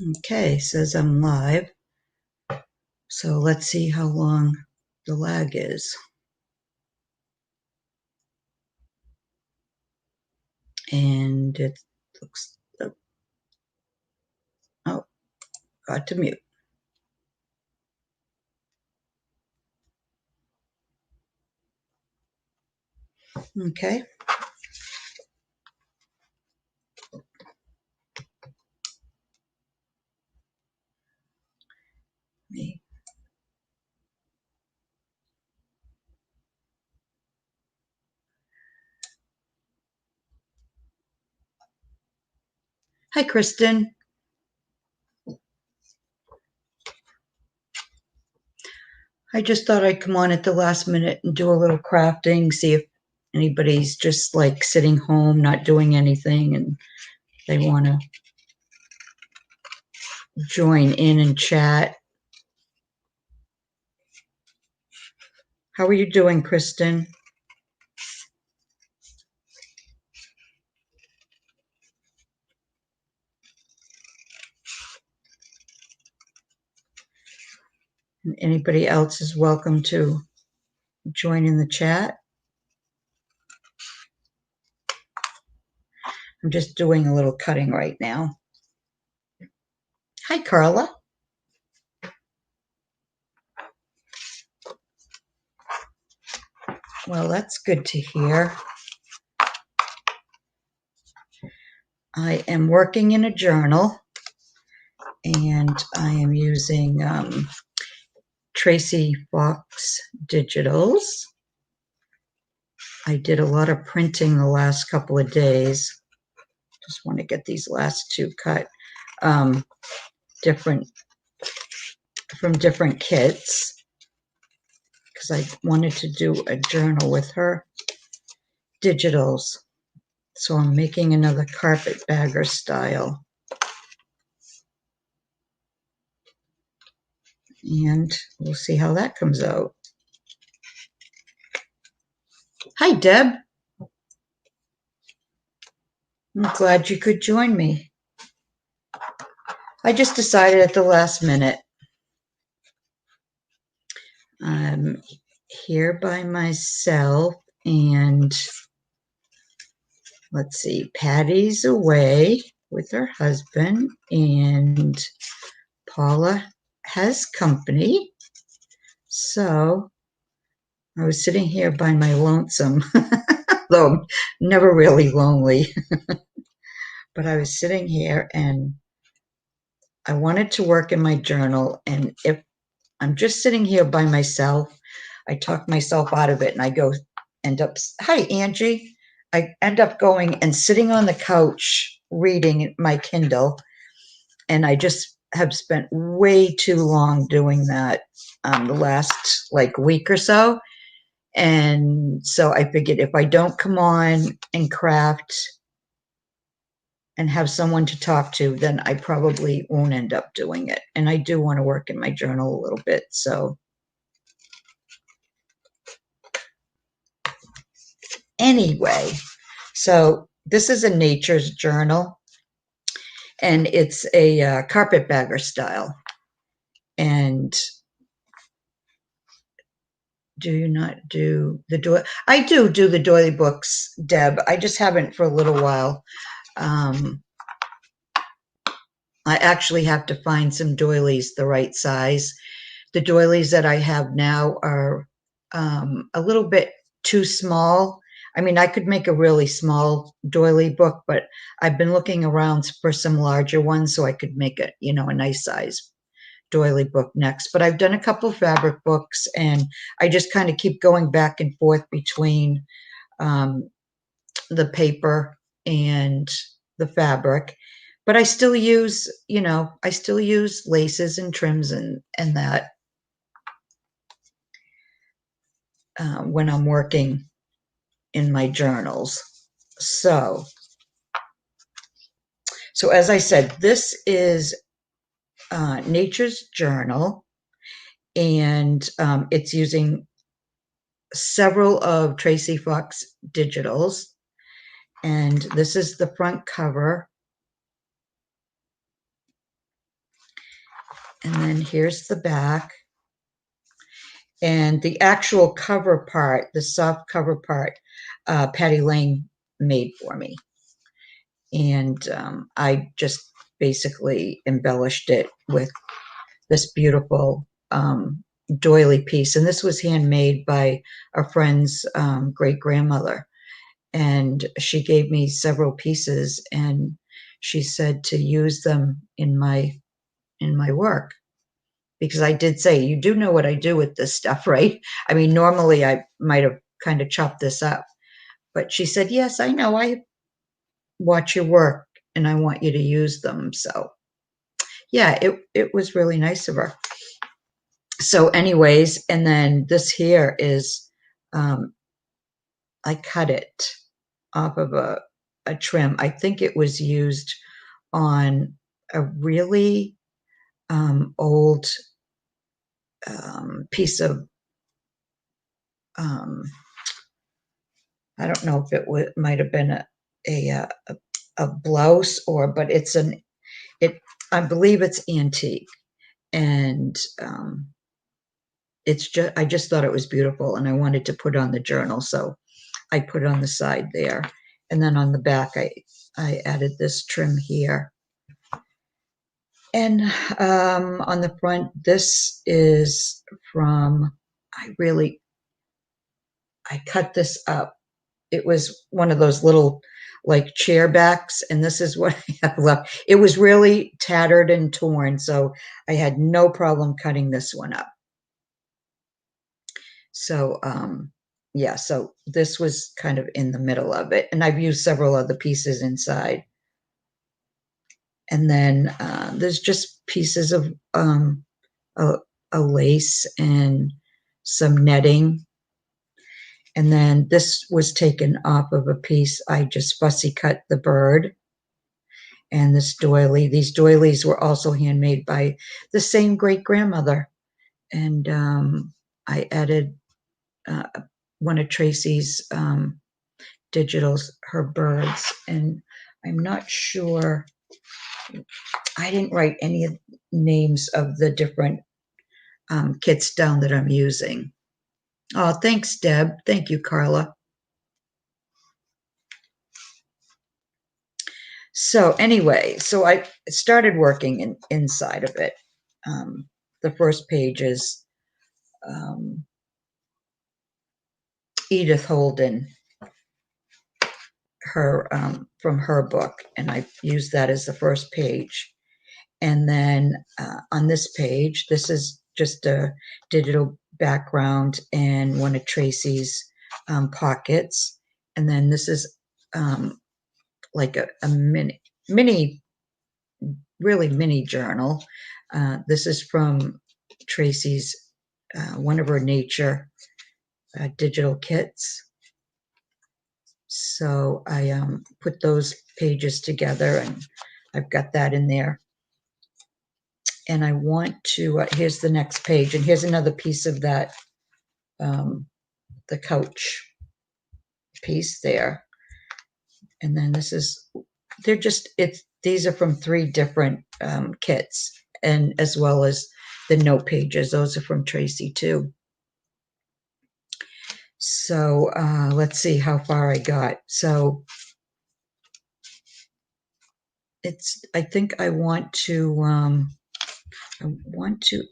Okay, says I'm live. So let's see how long the lag is. And it looks, oh, got to mute. Okay. Me. Hi, Kristen. I just thought I'd come on at the last minute and do a little crafting, see if anybody's just like sitting home, not doing anything, and they want to join in and chat. How are you doing, Kristen? And anybody else is welcome to join in the chat. I'm just doing a little cutting right now. Hi, Carla. Well, that's good to hear. I am working in a journal, and I am using Tracy Fox Digitals. I did a lot of printing the last couple of days. Just want to get these last two cut different from different kits because I wanted to do a journal with her digitals. So I'm making another carpetbagger style. And we'll see how that comes out. Hi, Deb. I'm glad you could join me. I just decided at the last minute. I'm here by myself, and let's see, Patty's away with her husband, and Paula has company. So I was sitting here by my lonesome, though I'm never really lonely. But I was sitting here and I wanted to work in my journal. And if I'm just sitting here by myself, I talk myself out of it and hi, Angie. I end up going and sitting on the couch reading my Kindle. And I just have spent way too long doing that the last like week or so. And so I figured if I don't come on and craft and have someone to talk to, then I probably won't end up doing it. And I do want to work in my journal a little bit. So anyway, so this is a nature's journal, and it's a carpetbagger style. And do you not do the doily? I do the doily books, Deb. I just haven't for a little while. I actually have to find some doilies the right size. The doilies that I have now are a little bit too small. I mean, I could make a really small doily book, but I've been looking around for some larger ones so I could make a nice size doily book next. But I've done a couple of fabric books, and I just kind of keep going back and forth between the paper and the fabric. But I still use, laces and trims and that when I'm working in my journals. So as I said, this is Nature's Journal, and it's using several of Tracy Fox Digitals. And this is the front cover. And then here's the back. And the actual cover part, the soft cover part, Patty Lang made for me. And I just basically embellished it with this beautiful doily piece. And this was handmade by a friend's great grandmother. And she gave me several pieces, and she said to use them in my work, because I did say, you do know what I do with this stuff, right? I mean, normally I might have kind of chopped this up, but she said, yes, I know, I watch your work and I want you to use them. So yeah, it was really nice of her. So anyways, and then this here is, I cut it off of a trim. I think it was used on a really old piece of, I don't know if it might have been a blouse, or, but it's I believe it's antique, and I just thought it was beautiful, and I wanted to put on the journal, so I put it on the side there, and then on the back I added this trim here. And on the front, this is from, I cut this up. It was one of those little like chair backs, and this is what I have left. It was really tattered and torn, so I had no problem cutting this one up. So yeah, so this was kind of in the middle of it, and I've used several other pieces inside. And then there's just pieces of a, a lace and some netting. And then this was taken off of a piece. I just fussy cut the bird. And this doily, these doilies were also handmade by the same great grandmother. And I added one of Tracy's digitals, her birds. And I'm not sure, I didn't write any names of the different kits down that I'm using. Oh, thanks, Deb. Thank you, Carla. So anyway, so I started working inside of it. The first page is Edith Holden, her from her book, and I used that as the first page. And then on this page, this is just a digital background and one of Tracy's pockets. And then this is like a mini, really mini journal. This is from Tracy's, one of her nature digital kits. So I put those pages together, and I've got that in there. And I want to, here's the next page, and here's another piece of that, the couch piece there. And then this is, they're just, these are from 3 different kits, and as well as the note pages, those are from Tracy too. So let's see how far I got. So I think I want to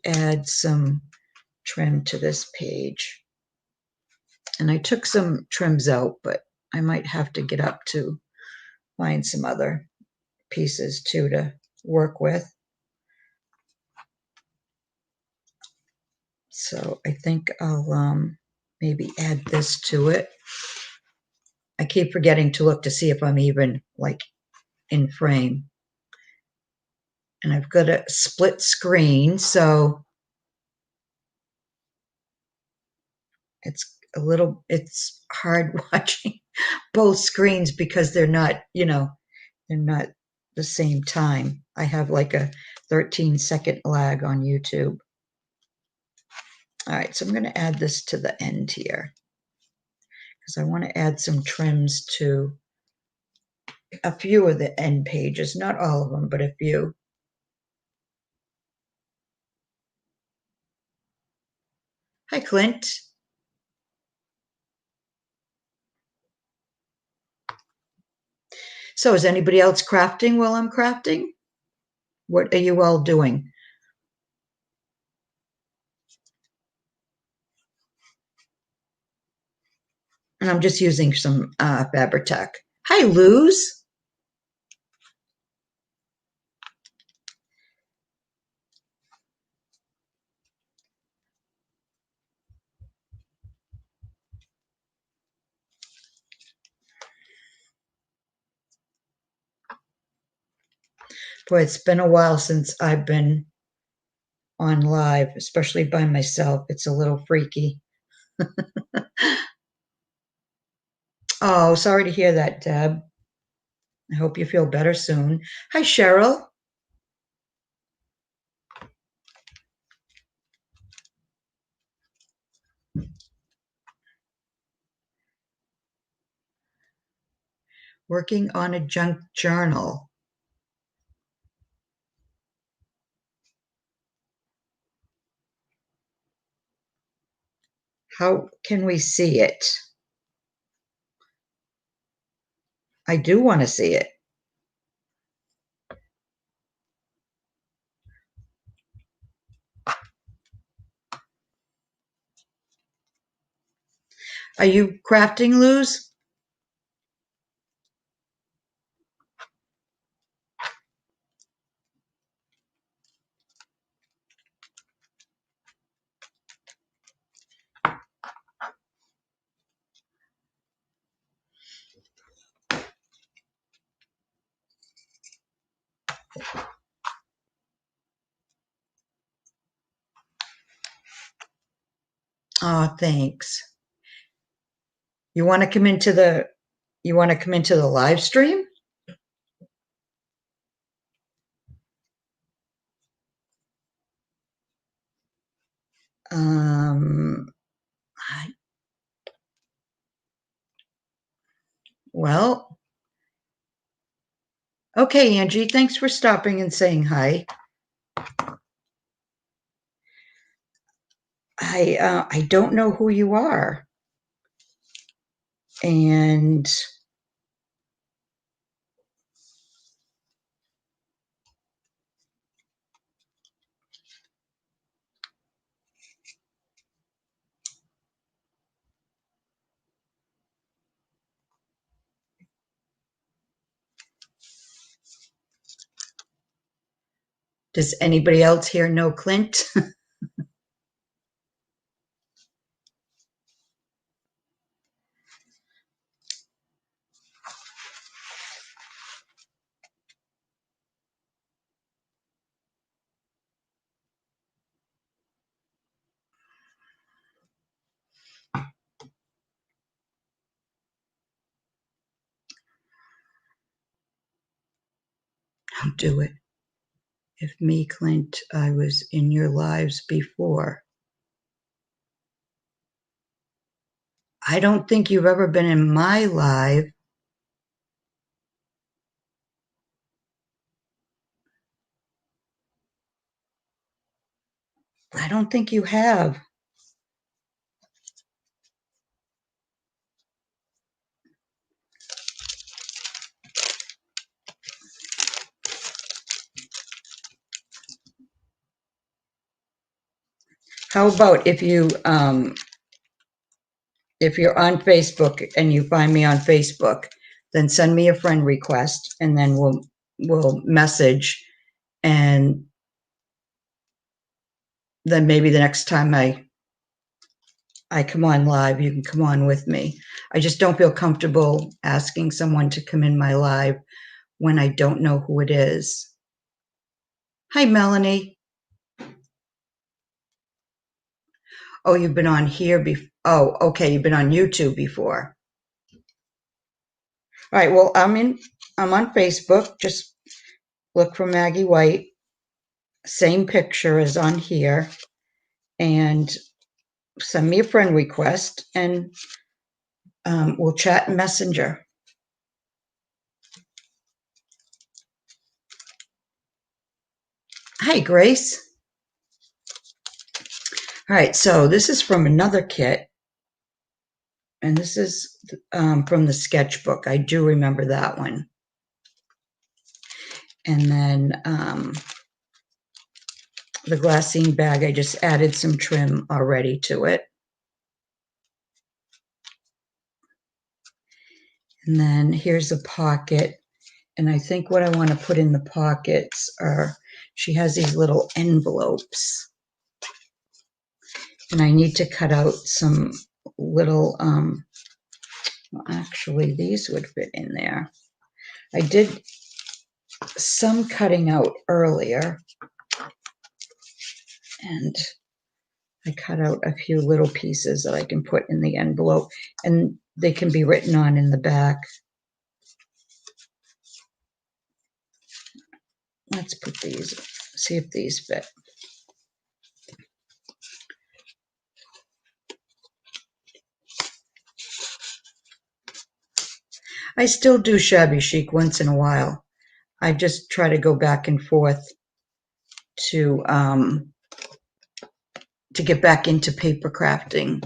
add some trim to this page. And I took some trims out, but I might have to get up to find some other pieces too to work with. So I think I'll maybe add this to it. I keep forgetting to look to see if I'm even like in frame. And I've got a split screen, so it's hard watching both screens because they're not, they're not the same time. I have like a 13-second lag on YouTube. All right, so I'm going to add this to the end here because I want to add some trims to a few of the end pages, not all of them, but a few. Hi, Clint. So is anybody else crafting while I'm crafting? What are you all doing? And I'm just using some Fabri-Tac. Hi, Luz. Boy, it's been a while since I've been on live, especially by myself. It's a little freaky. Oh, sorry to hear that, Deb. I hope you feel better soon. Hi, Cheryl. Working on a junk journal. How can we see it? I do want to see it. Are you crafting, Luz? Oh, thanks. You want to come into the live stream? I, well, okay, Angie, thanks for stopping and saying hi. I don't know who you are. And does anybody else here know Clint? Don't do it. If me, Clint, I was in your lives before. I don't think you've ever been in my live. I don't think you have. How about if you're on Facebook and you find me on Facebook, then send me a friend request and then we'll message, and then maybe the next time I come on live, you can come on with me. I just don't feel comfortable asking someone to come in my live when I don't know who it is. Hi, Melanie. Oh, you've been on here before. Oh, okay. You've been on YouTube before. All right. Well, I'm on Facebook. Just look for Maggie White. Same picture as on here, and send me a friend request, and we'll chat in Messenger. Hi, Grace. All right, so this is from another kit, and this is from the sketchbook. I do remember that one. And then the glassine bag, I just added some trim already to it. And then here's a pocket. And I think what I want to put in the pockets are, she has these little envelopes. And I need to cut out some little, well, actually these would fit in there. I did some cutting out earlier, and I cut out a few little pieces that I can put in the envelope, and they can be written on in the back. Let's put these, see if these fit. I still do shabby chic once in a while. I just try to go back and forth to get back into paper crafting.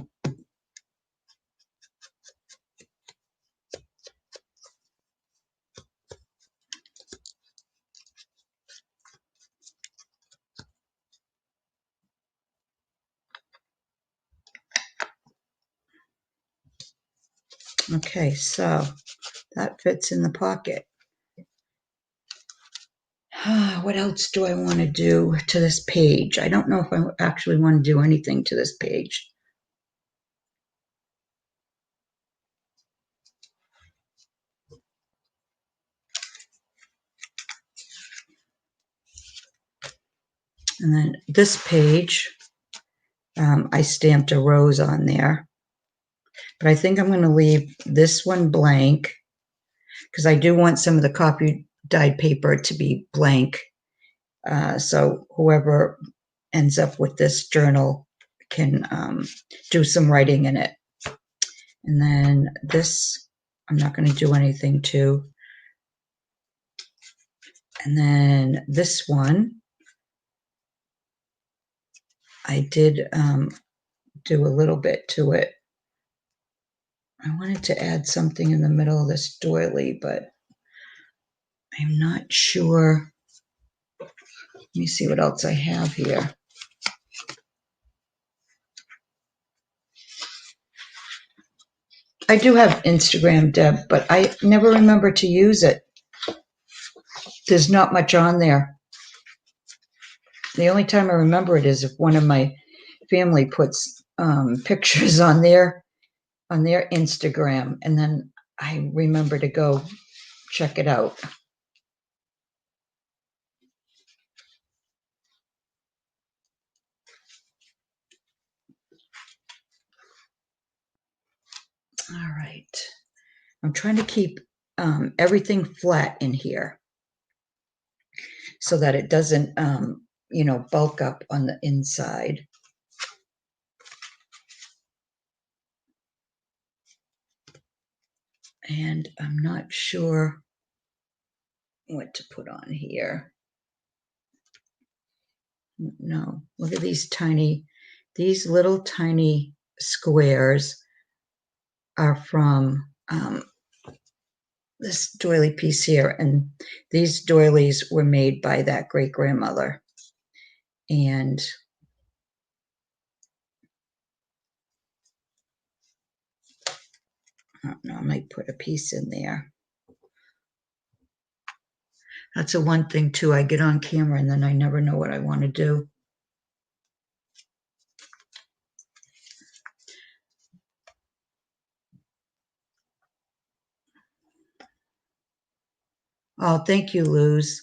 Okay, so that fits in the pocket. What else do I want to do to this page? I don't know if I actually want to do anything to this page. And then this page, I stamped a rose on there. But I think I'm going to leave this one blank because I do want some of the copy dyed paper to be blank. So whoever ends up with this journal can do some writing in it. And then this, I'm not going to do anything to. And then this one, I did do a little bit to it. I wanted to add something in the middle of this doily, but I'm not sure. Let me see what else I have here. I do have Instagram, Deb, but I never remember to use it. There's not much on there. The only time I remember it is if one of my family puts pictures on their Instagram, and then I remember to go check it out. All right. I'm trying to keep everything flat in here so that it doesn't, bulk up on the inside. And I'm not sure what to put on here. No, look at these little tiny squares are from this doily piece here. And these doilies were made by that great-grandmother. And I don't know, I might put a piece in there. That's the one thing too, I get on camera and then I never know what I want to do. Oh, thank you, Luz.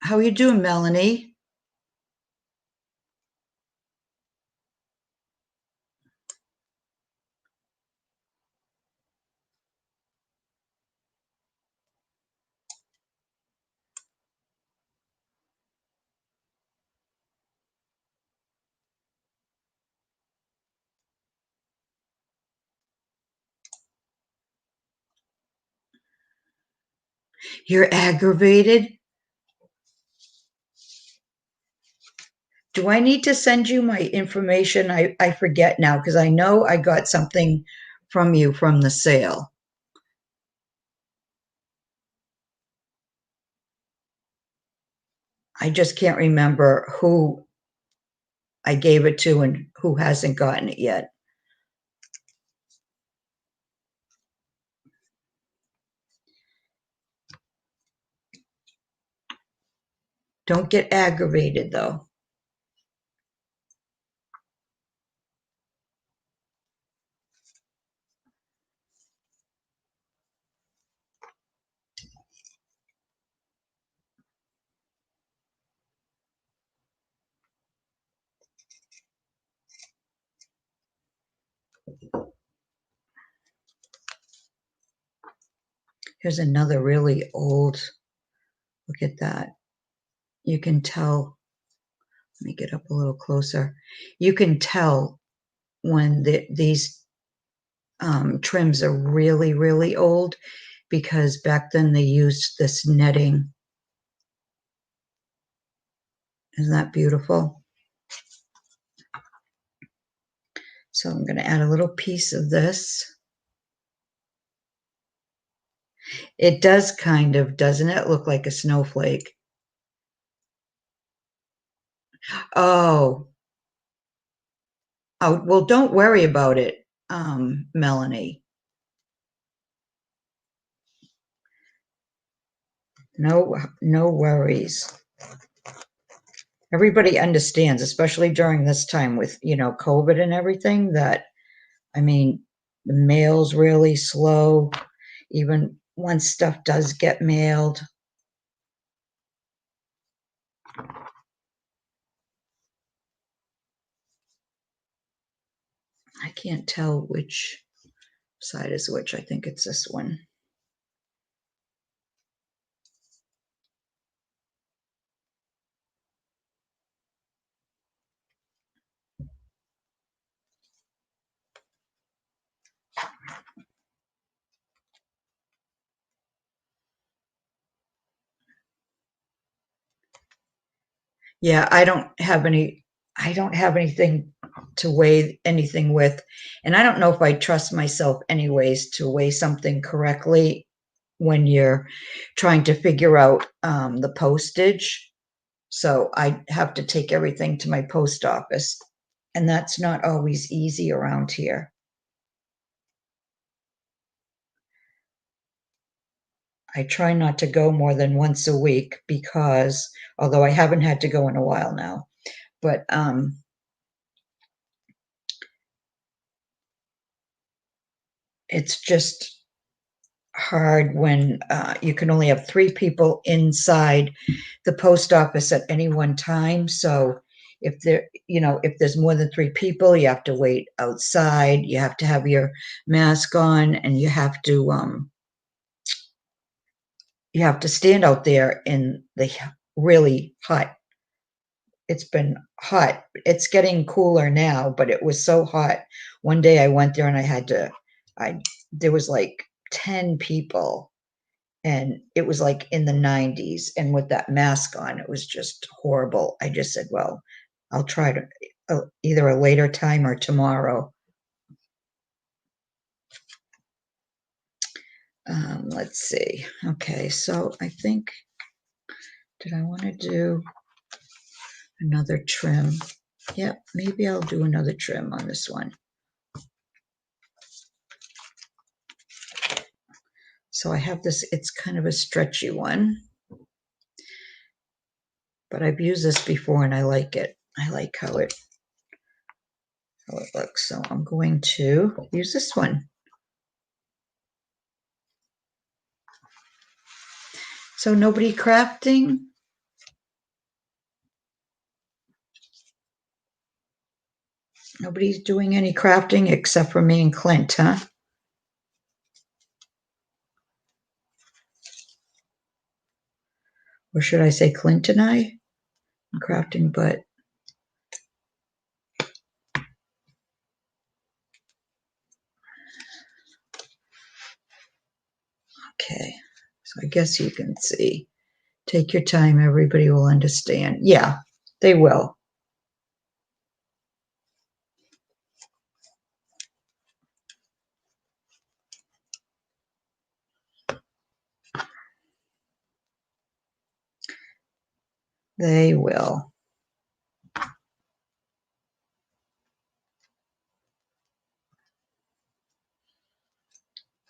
How are you doing, Melanie? You're aggravated? Do I need to send you my information? I forget now because I know I got something from you from the sale. I just can't remember who I gave it to and who hasn't gotten it yet. Don't get aggravated though. Here's another really old, look at that. You can tell, let me get up a little closer. You can tell when these trims are really, really old because back then they used this netting. Isn't that beautiful? So I'm going to add a little piece of this. It does kind of, doesn't it, look like a snowflake? Oh, oh, well, don't worry about it, Melanie. No worries. Everybody understands, especially during this time with, COVID and everything, that, I mean, the mail's really slow, even when stuff does get mailed. I can't tell which side is which. I think it's this one. Yeah, I don't have anything to weigh anything with. And I don't know if I trust myself anyways to weigh something correctly when you're trying to figure out the postage. So I have to take everything to my post office, and that's not always easy around here. I try not to go more than once a week because, although I haven't had to go in a while now, but it's just hard when you can only have 3 people inside the post office at any one time. So if there's more than 3 people, you have to wait outside, you have to have your mask on, and you have to stand out there in the really hot. It's been hot. It's getting cooler now, but it was so hot. One day I went there and there was like 10 people, and it was like in the 90s, and with that mask on, it was just horrible. I just said, well, I'll try to either a later time or tomorrow. Let's see. Okay, so I think, did I want to do another trim? Yep, maybe I'll do another trim on this one. So I have this, it's kind of a stretchy one, but I've used this before and I like it. I like how it looks. So I'm going to use this one. So nobody crafting? Nobody's doing any crafting except for me and Clint, huh? Or should I say Clint and I? I'm crafting, but okay. So I guess you can see. Take your time, everybody will understand. Yeah, they will. They will.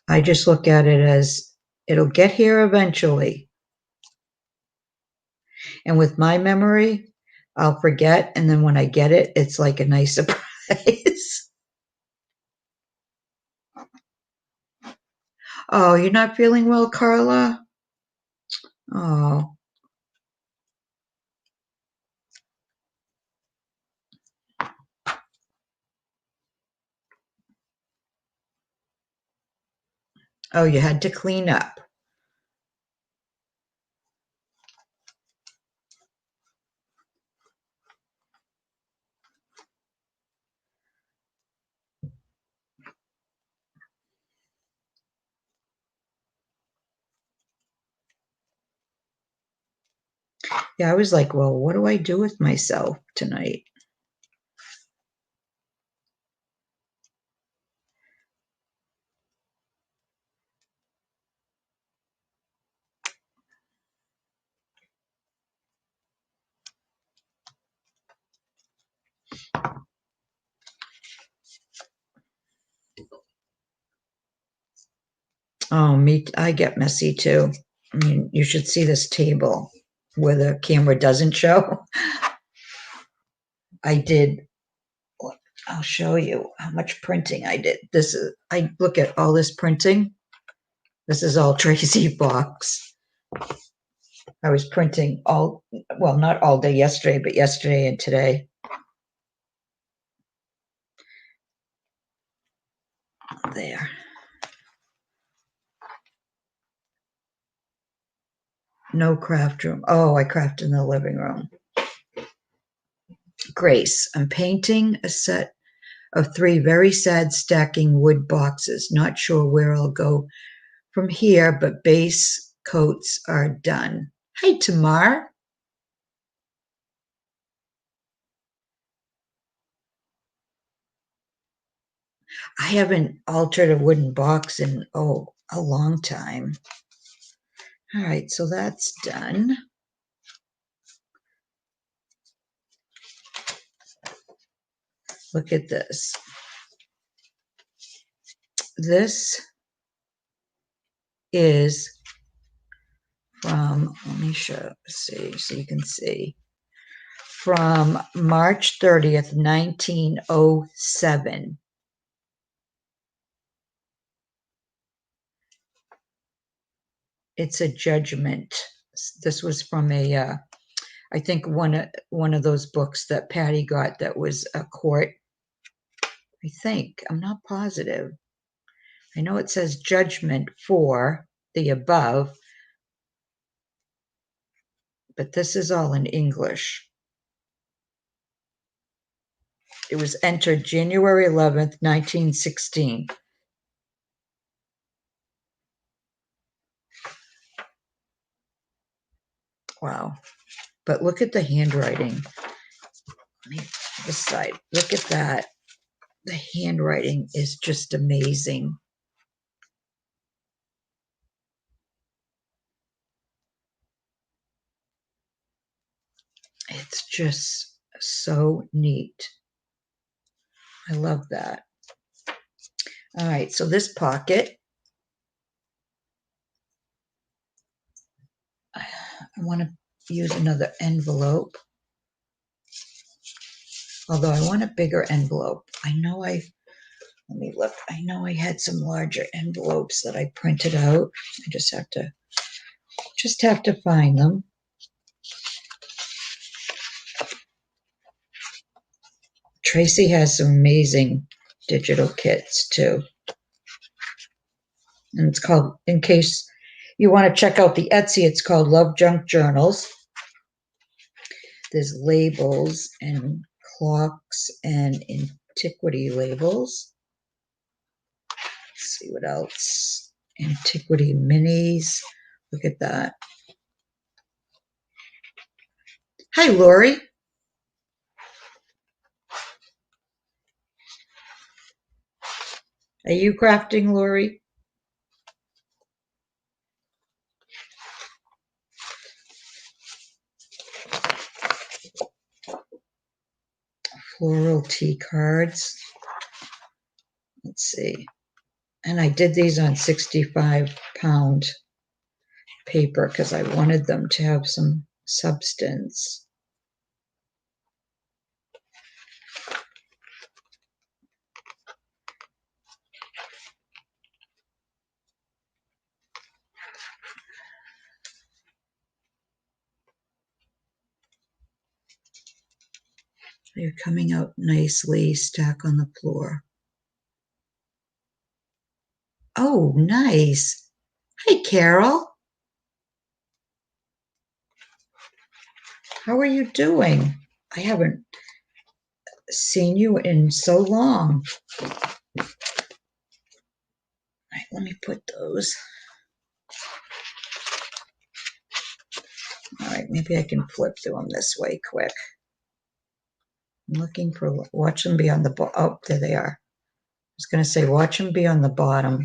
I just look at it as it'll get here eventually. And with my memory, I'll forget. And then when I get it, it's like a nice surprise. Oh, you're not feeling well, Carla? Oh, oh, you had to clean up. Yeah, I was like, well, what do I do with myself tonight? Oh, I get messy too. I mean, you should see this table where the camera doesn't show. I did, I'll show you how much printing I did. I look at all this printing. This is all Tracy Fox. I was printing well, not all day yesterday, but yesterday and today. There. No craft room. Oh, I craft in the living room. Grace, I'm painting a set of 3 very sad stacking wood boxes. Not sure where I'll go from here, but base coats are done. Hi, Tamar. I haven't altered a wooden box in, a long time. All right, so that's done. Look at this. This is from, let me see so you can see, from March 30th, 1907. It's a judgment. This was from I think one of those books that Patty got that was a court. I think, I'm not positive. I know it says judgment for the above, but this is all in English. It was entered January 11th, 1916. Wow. But look at the handwriting. This side. Look at that. The handwriting is just amazing. It's just so neat. I love that. All right, so this pocket, I want to use another envelope. Although I want a bigger envelope. Let me look. I know I had some larger envelopes that I printed out. I just have to find them. Tracy has some amazing digital kits too. And it's called, in case you want to check out the Etsy, it's called Love Junk Journals. There's labels and clocks and antiquity labels. Let's see what else. Antiquity minis. Look at that. Hi, Lori. Are you crafting, Lori? floral tea cards. Let's see. And I did these on 65-pound paper because I wanted them to have some substance. They're coming out nicely, stack on the floor. Oh, nice. Hey, Carol. How are you doing? I haven't seen you in so long. All right, let me put those. All right, maybe I can flip through them this way quick. I'm looking for, watch them be on the bottom. Oh, there they are. I was going to say, watch them be on the bottom.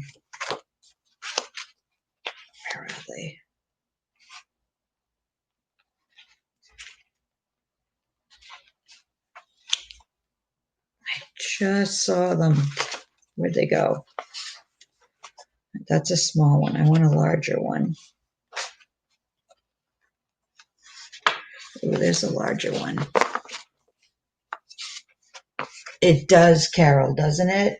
Where are they? I just saw them. Where'd they go? That's a small one. I want a larger one. Oh, there's a larger one. It does, Carol, doesn't it?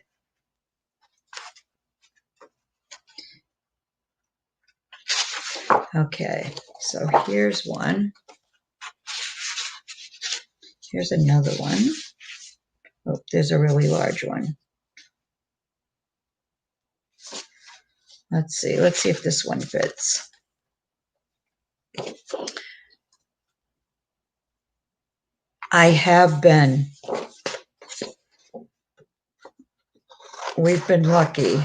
Okay, so here's one. Here's another one. Oh, there's a really large one. Let's see if this one fits. I have been. We've been lucky.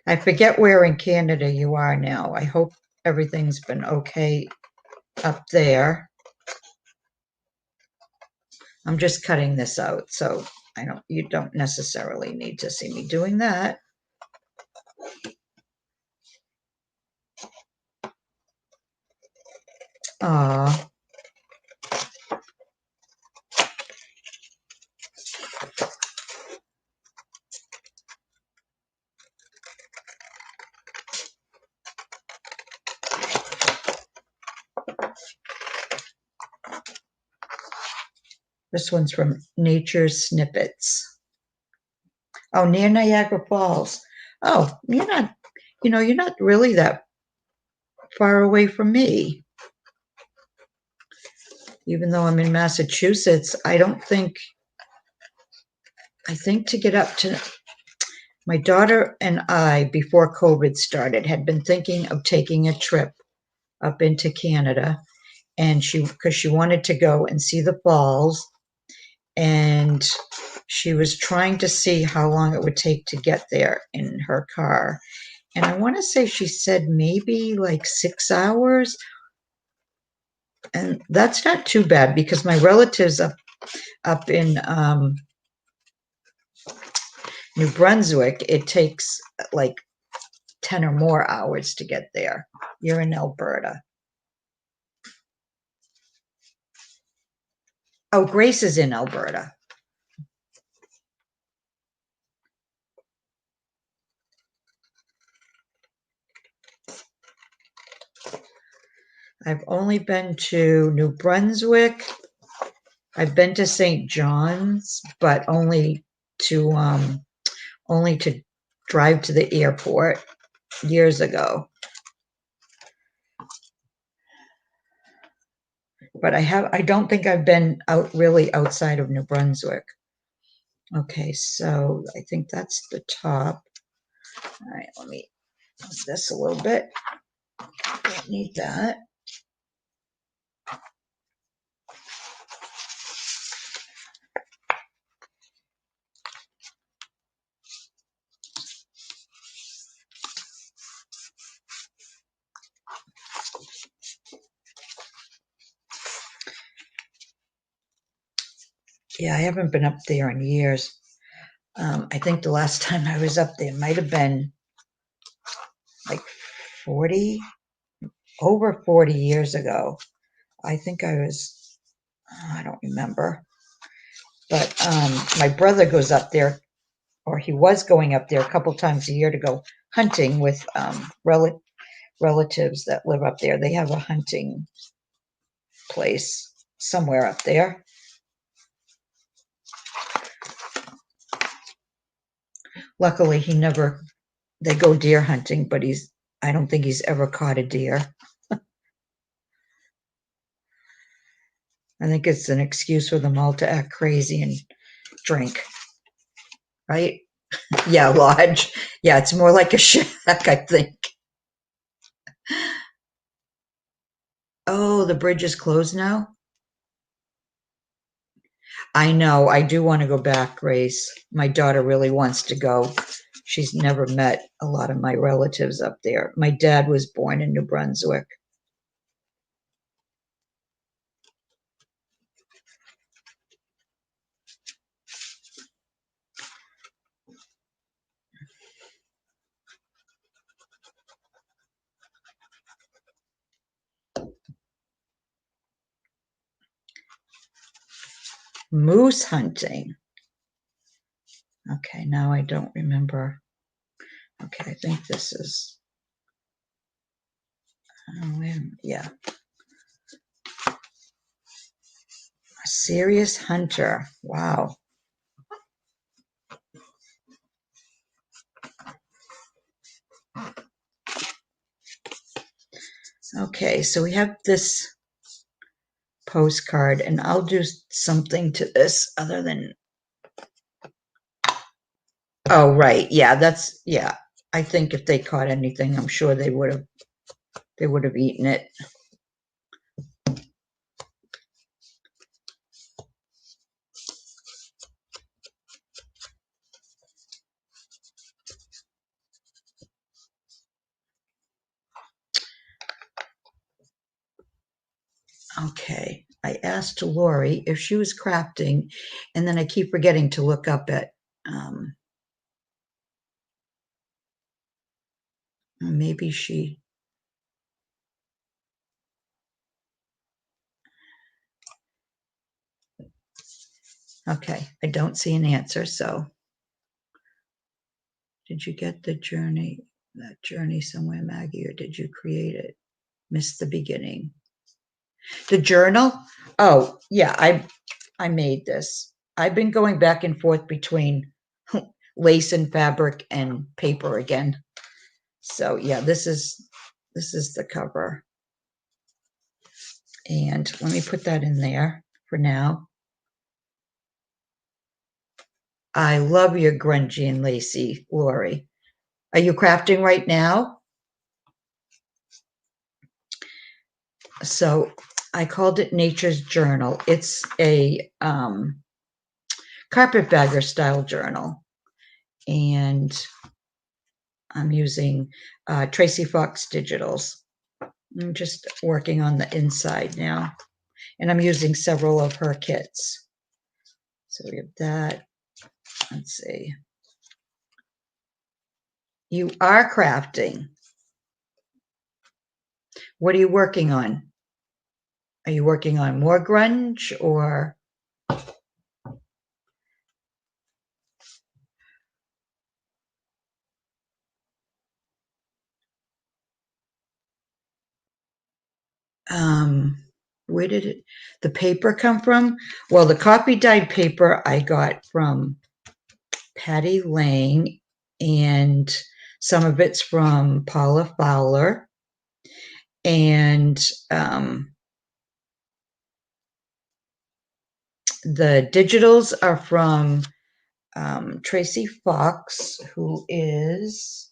I forget where in Canada you are now. I hope everything's been okay up there. I'm just cutting this out, so you don't necessarily need to see me doing that. Aw. This one's from Nature's Snippets. Oh, near Niagara Falls. Oh, you're not really that far away from me. Even though I'm in Massachusetts, I think to get up to, my daughter and I, before COVID started, had been thinking of taking a trip up into Canada, and because she wanted to go and see the falls, and she was trying to see how long it would take to get there in her car. And I want to say she said maybe like 6 hours. And that's not too bad because my relatives up in New Brunswick, it takes like 10 or more hours to get there. You're in Alberta. Oh, Grace is in Alberta. I've only been to New Brunswick. I've been to St. John's, but only to drive to the airport years ago. But I don't think I've been really outside of New Brunswick. Okay, so I think that's the top. All right, let me move this a little bit. Don't need that. Yeah, I haven't been up there in years. I think the last time I was up there might have been like 40 over 40 years ago. I think I was, I don't remember. But my brother goes up there, or he was going up there a couple times a year to go hunting with relatives that live up there. They have a hunting place somewhere up there. Luckily, they go deer hunting, but I don't think he's ever caught a deer. I think it's an excuse for them all to act crazy and drink, right? Yeah, lodge. Yeah, it's more like a shack, I think. Oh, the bridge is closed now? I know. I do want to go back, Grace. My daughter really wants to go. She's never met a lot of my relatives up there. My dad was born in New Brunswick. Moose hunting. Okay, now I don't remember. Okay, I think this is, yeah. A serious hunter. Wow. Okay, so we have this postcard, and I'll do something to this other than, oh, right. Yeah, yeah. I think if they caught anything, I'm sure they would have eaten it. Okay, I asked Lori if she was crafting, and then I keep forgetting to look up at, maybe she, okay, I don't see an answer, so. Did you get that journey somewhere, Maggie, or did you create it? Missed the beginning. The journal? Oh, yeah, I made this. I've been going back and forth between lace and fabric and paper again. So yeah, this is the cover. And let me put that in there for now. I love your grungy and lacy, Lori. Are you crafting right now? So I called it Nature's Journal. It's a carpetbagger style journal. And I'm using Tracy Fox Digitals. I'm just working on the inside now. And I'm using several of her kits. So we have that. Let's see. You are crafting. What are you working on? Are you working on more grunge or? Where did the paper come from? Well, the copy dyed paper I got from Patty Lang, and some of it's from Paula Fowler, and the digitals are from Tracy Fox, who is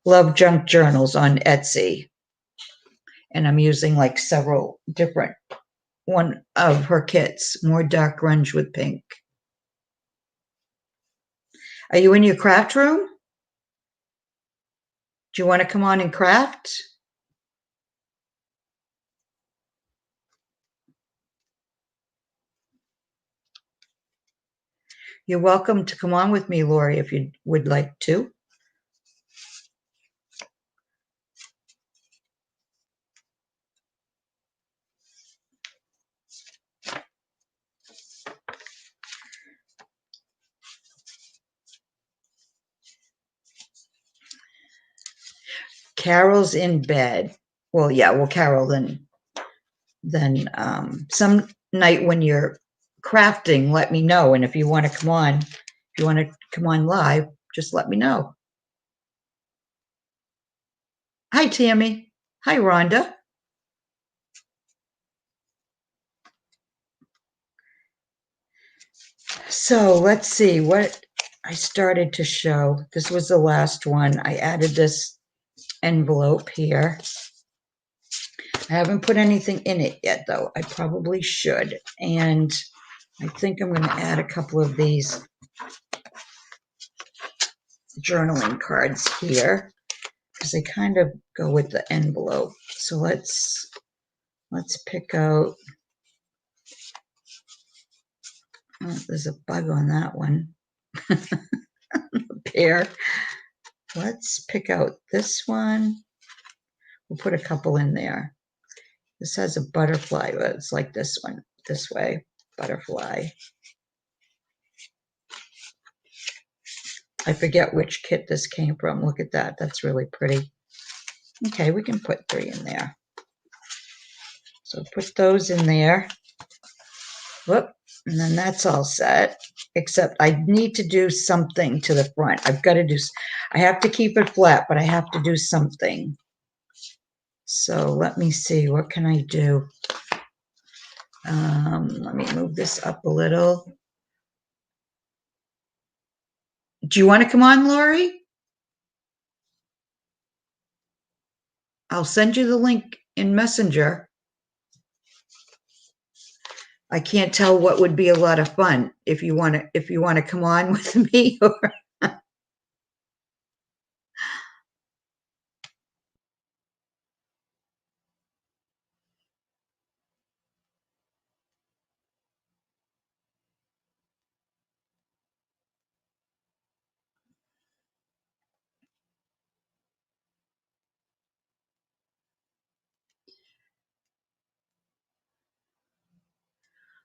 Love Junk Journals on Etsy. And I'm using like several different one of her kits, more dark grunge with pink. Are you in your craft room? Do you want to come on and craft? You're welcome to come on with me, Lori, if you would like to. Carol's in bed. Well, yeah, well, Carol, then some night when you're crafting, let me know. And if you want to come on live, just let me know. Hi, Tammy. Hi, Rhonda. So let's see what I started to show. This was the last one. I added this envelope here. I haven't put anything in it yet, though. I probably should. And I think I'm going to add a couple of these journaling cards here because they kind of go with the envelope. So let's pick out. Oh, there's a bug on that one. Pair. Let's pick out this one. We'll put a couple in there. This has a butterfly, but it's like this one, this way, butterfly. I forget which kit this came from. Look at that. That's really pretty. Okay, we can put 3 in there. So put those in there. Whoop. And then that's all set, except I need to do something to the front. I have to keep it flat, but I have to do something. So let me see, what can I do? Let me move this up a little. Do you want to come on, Lori? I'll send you the link in Messenger. I can't tell what would be a lot of fun if you want to come on with me.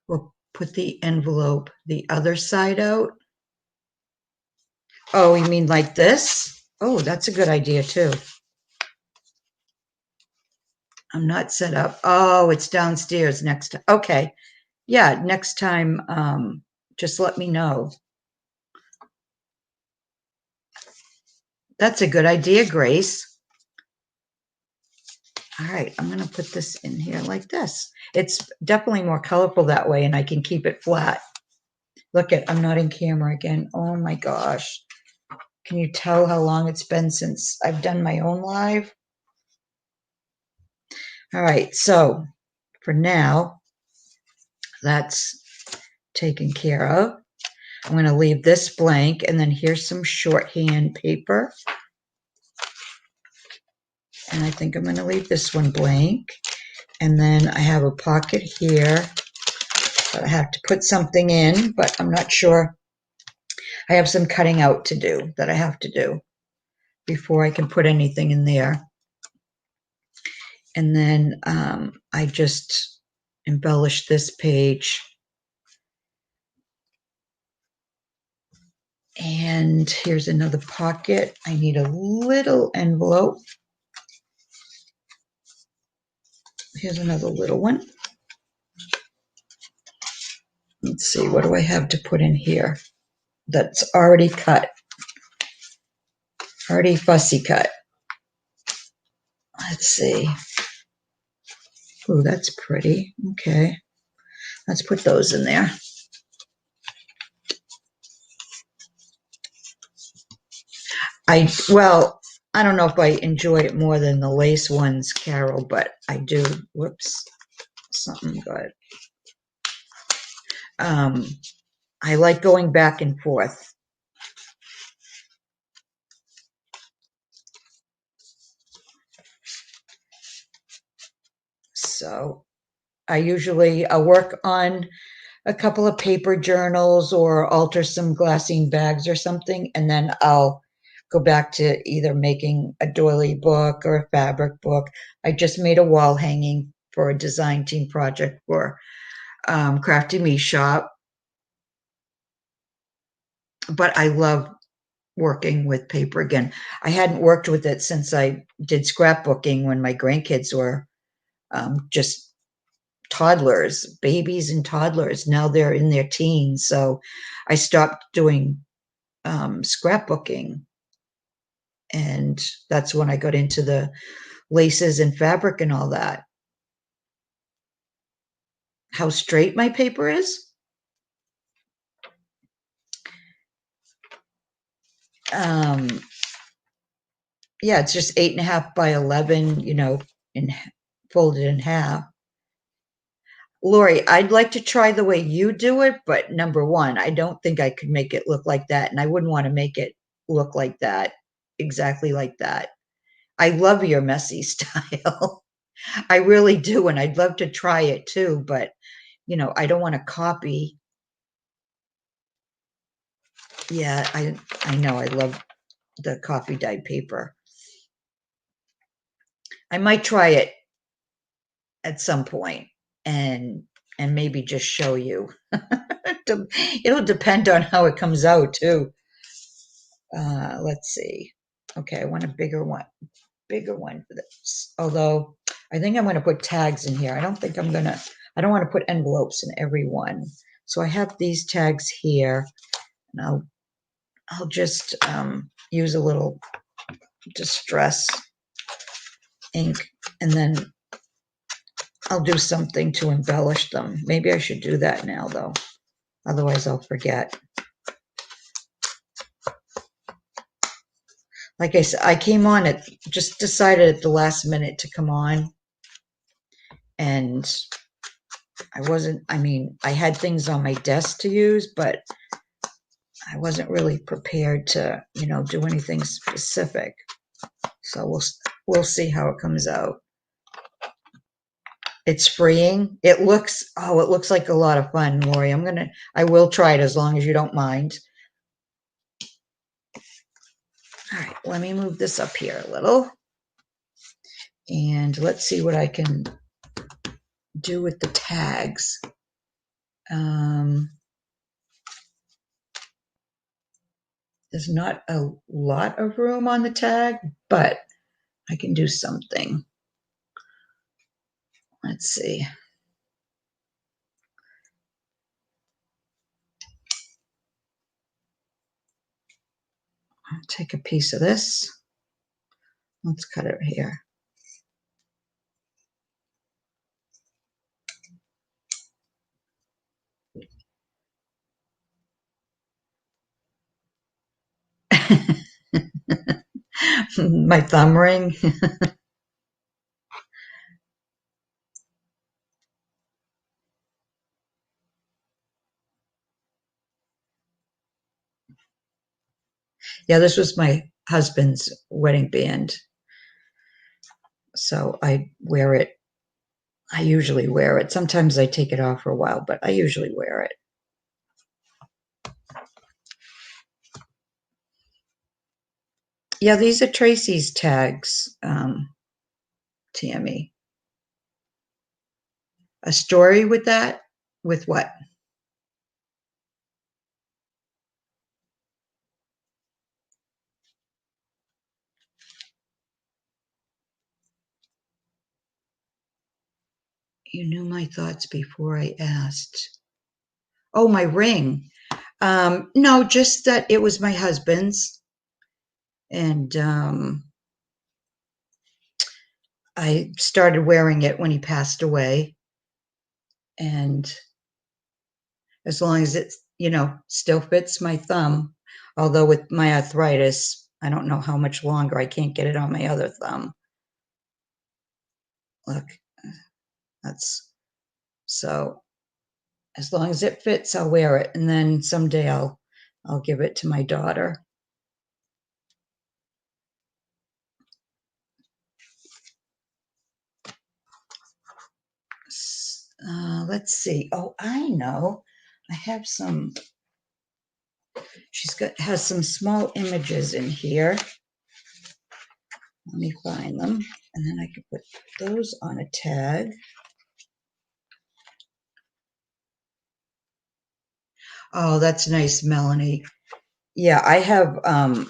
We'll put the envelope the other side out. Oh, you mean like this? Oh, that's a good idea too. I'm not set up. Oh, it's downstairs next to, okay. Yeah, next time, just let me know. That's a good idea, Grace. All right, I'm gonna put this in here like this. It's definitely more colorful that way and I can keep it flat. Look at, I'm not in camera again. Oh my gosh. Can you tell how long it's been since I've done my own live? All right, so for now, that's taken care of. I'm going to leave this blank, and then here's some shorthand paper. And I think I'm going to leave this one blank. And then I have a pocket here that I have to put something in, but I'm not sure. I have some cutting out to do that I have to do before I can put anything in there. And then I just embellished this page. And here's another pocket. I need a little envelope. Here's another little one. Let's see, what do I have to put in here that's already cut? Already fussy cut. Let's see. Oh, that's pretty. Okay. Let's put those in there. Well, I don't know if I enjoy it more than the lace ones, Carol, but I do. Whoops. Something good. I like going back and forth. So I'll work on a couple of paper journals or alter some glassine bags or something, and then I'll go back to either making a doily book or a fabric book. I just made a wall hanging for a design team project for Crafty Me Shop. But I love working with paper again. I hadn't worked with it since I did scrapbooking when my grandkids were just toddlers, babies and toddlers. Now they're in their teens. So I stopped doing scrapbooking. And that's when I got into the laces and fabric and all that. How straight my paper is? Yeah, it's just 8.5 by 11, in folded in half. Lori, I'd like to try the way you do it, but number one, I don't think I could make it look like that, and I wouldn't want to make it look like that, exactly like that. I love your messy style. I really do, and I'd love to try it too, but I don't want to copy. Yeah, I know I love the coffee dyed paper. I might try it at some point and maybe just show you. It'll depend on how it comes out too. Let's see. Okay, I want a bigger one for this. Although I think I'm going to put tags in here. I don't want to put envelopes in every one. So I have these tags here, and I'll just use a little distress ink, and then I'll do something to embellish them. Maybe I should do that now though. Otherwise I'll forget. Like I said, I came on it, just decided at the last minute to come on. And I had things on my desk to use, but I wasn't really prepared to, do anything specific. So we'll see how it comes out. It's freeing. It looks like a lot of fun, Lori. I will try it as long as you don't mind. All right, let me move this up here a little. And let's see what I can do with the tags. There's not a lot of room on the tag, but I can do something. Let's see. I'll take a piece of this. Let's cut it here. My thumb ring. Yeah, this was my husband's wedding band. So I wear it. I usually wear it. Sometimes I take it off for a while, but I usually wear it. Yeah, these are Tracy's tags, Tammy. A story with that? With what? You knew my thoughts before I asked. Oh, my ring. No, just that it was my husband's. And I started wearing it when he passed away. And as long as it, still fits my thumb, although with my arthritis, I don't know how much longer. I can't get it on my other thumb. Look, so as long as it fits, I'll wear it. And then someday I'll give it to my daughter. Let's see. Oh, I know. I have some. Has some small images in here. Let me find them, and then I can put those on a tag. Oh, that's nice, Melanie. Yeah, I have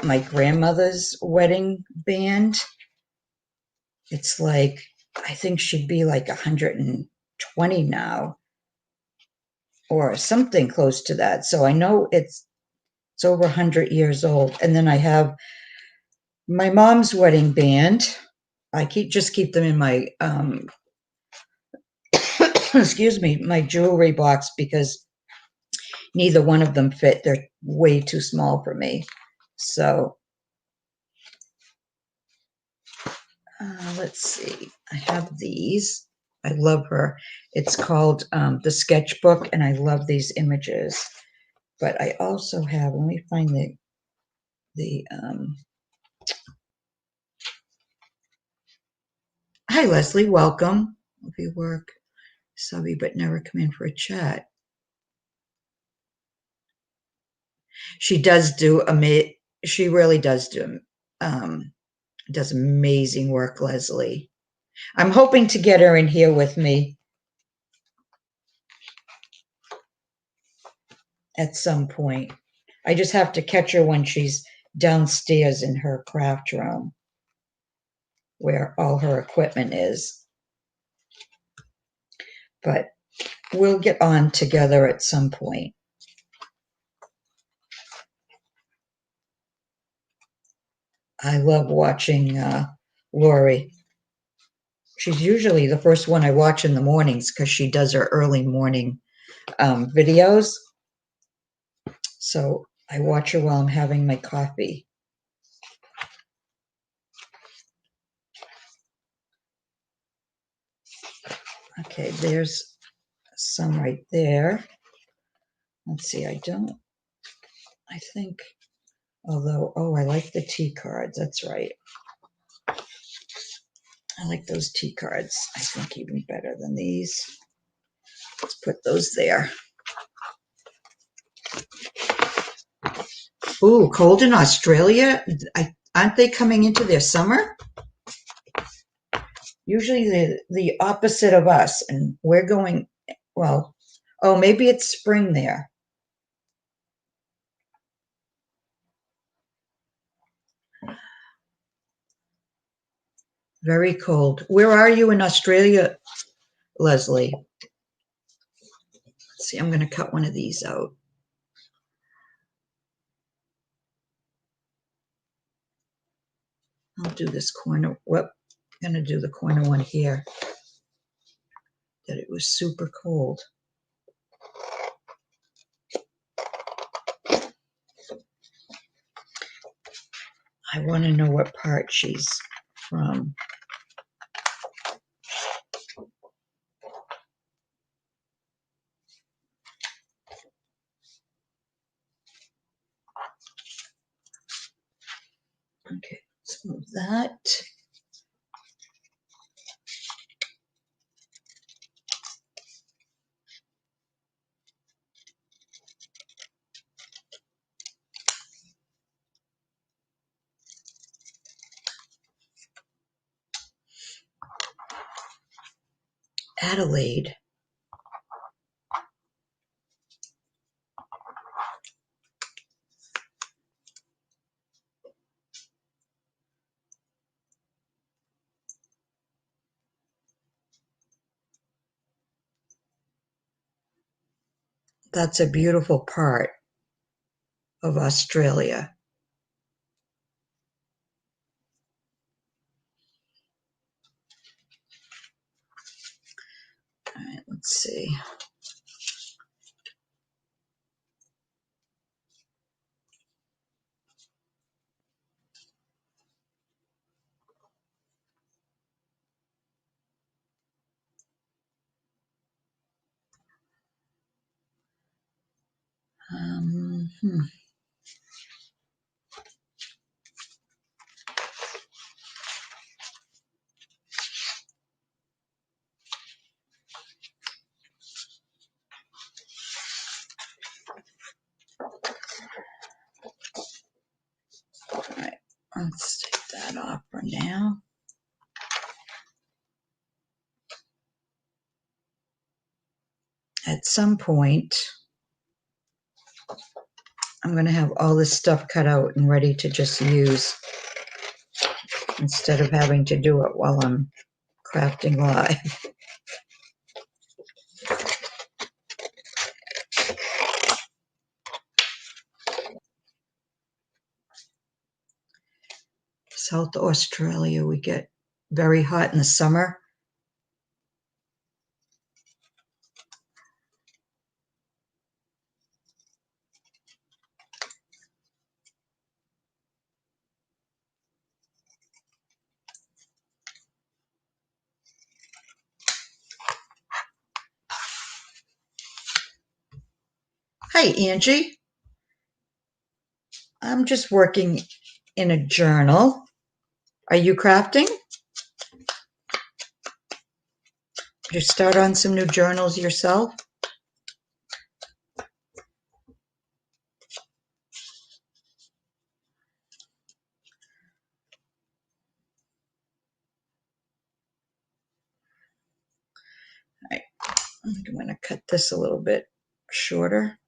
my grandmother's wedding band. It's like, I think she'd be like 120 now or something close to that. So I know it's over 100 years old. And then I have my mom's wedding band. I keep them in my excuse me, my jewelry box because neither one of them fit. They're way too small for me. So let's see. I have these. I love her. It's called the Sketchbook, and I love these images. But I also have. Let me find the. Hi, Leslie. Welcome. Hope you work subby, but never come in for a chat. She does do She really does amazing work, Leslie. I'm hoping to get her in here with me at some point. I just have to catch her when she's downstairs in her craft room where all her equipment is. But we'll get on together at some point. I love watching Lori. She's usually the first one I watch in the mornings because she does her early morning videos. So I watch her while I'm having my coffee. Okay, there's some right there. Let's see, I think, although, oh, I like the T cards. That's right. I like those T cards. I think even better than these. Let's put those there. Ooh, cold in Australia? Aren't they coming into their summer? Usually the opposite of us, and we're going, well, oh, maybe it's spring there. Very cold. Where are you in Australia, Leslie? Let's see, I'm going to cut one of these out. I'll do this corner. Well, I'm going to do the corner one here. That it was super cold. I want to know what part she's from. Okay, let's move that. Adelaide. That's a beautiful part of Australia. All right, let's see. Um, hmm. All right, let's take that off for now. At some point, I'm going to have all this stuff cut out and ready to just use instead of having to do it while I'm crafting live. South Australia, we get very hot in the summer. Hi, Angie. I'm just working in a journal. Are you crafting? Did you start on some new journals yourself? I'm going to cut this a little bit shorter.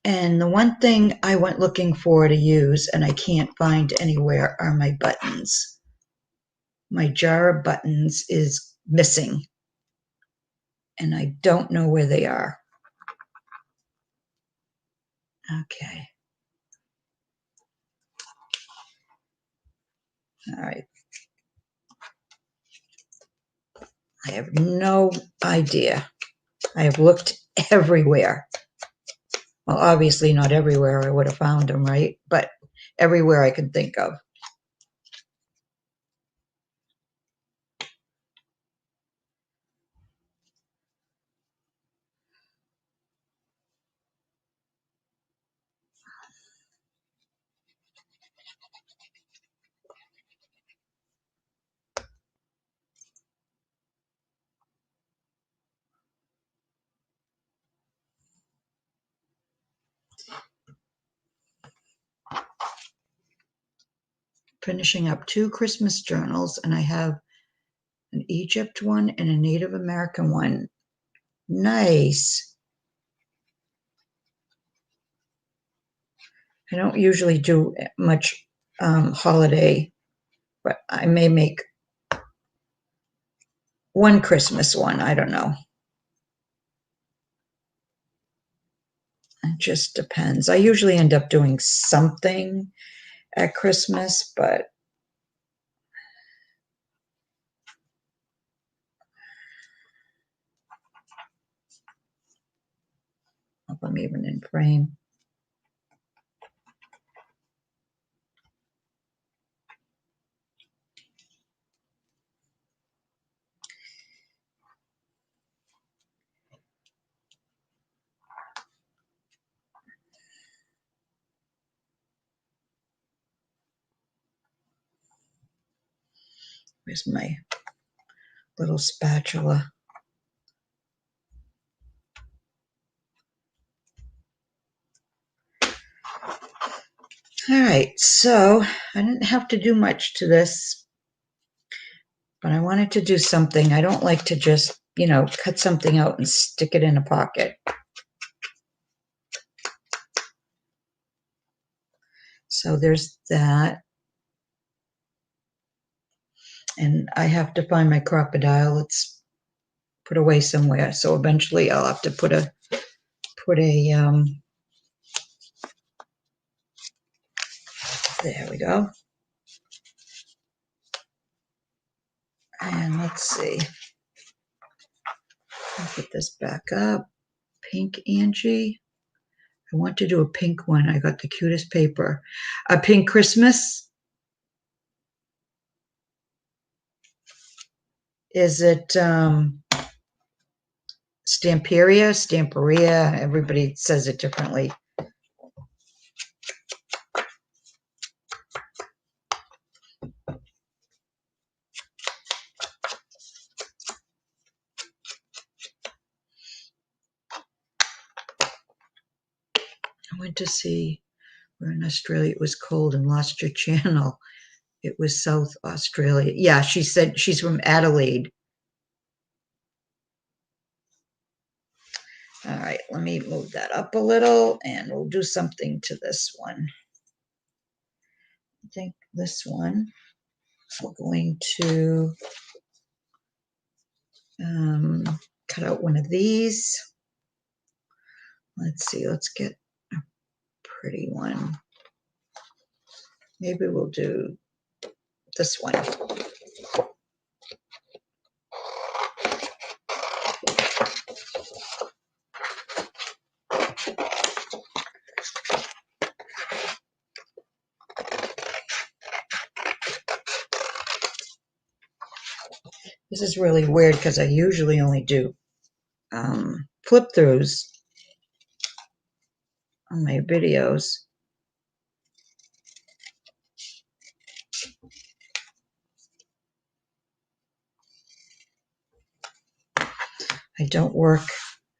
And the one thing I went looking for to use and I can't find anywhere are my buttons. My jar of buttons is missing and I don't know where they are. Okay. All right. I have no idea. I have looked everywhere. Well, obviously not everywhere I would have found them, right? But everywhere I could think of. Finishing up 2 Christmas journals, and I have an Egypt one and a Native American one. Nice. I don't usually do much holiday, but I may make one Christmas one. I don't know. It just depends. I usually end up doing something at Christmas, but if I'm even in frame. Where's my little spatula? All right, so I didn't have to do much to this, but I wanted to do something. I don't like to just, cut something out and stick it in a pocket. So there's that. And I have to find my crocodile. It's put away somewhere. So eventually I'll have to put a there we go. And let's see. I'll put this back up. Pink Angie. I want to do a pink one. I got the cutest paper. A pink Christmas. Is it Stamperia? Everybody says it differently. I went to see where in Australia it was cold and lost your channel. It was South Australia. Yeah, she said she's from Adelaide. All right, let me move that up a little and we'll do something to this one. I think this one, we're going to cut out one of these. Let's see, let's get a pretty one. Maybe we'll do this one. This is really weird because I usually only do flip throughs on my videos. I don't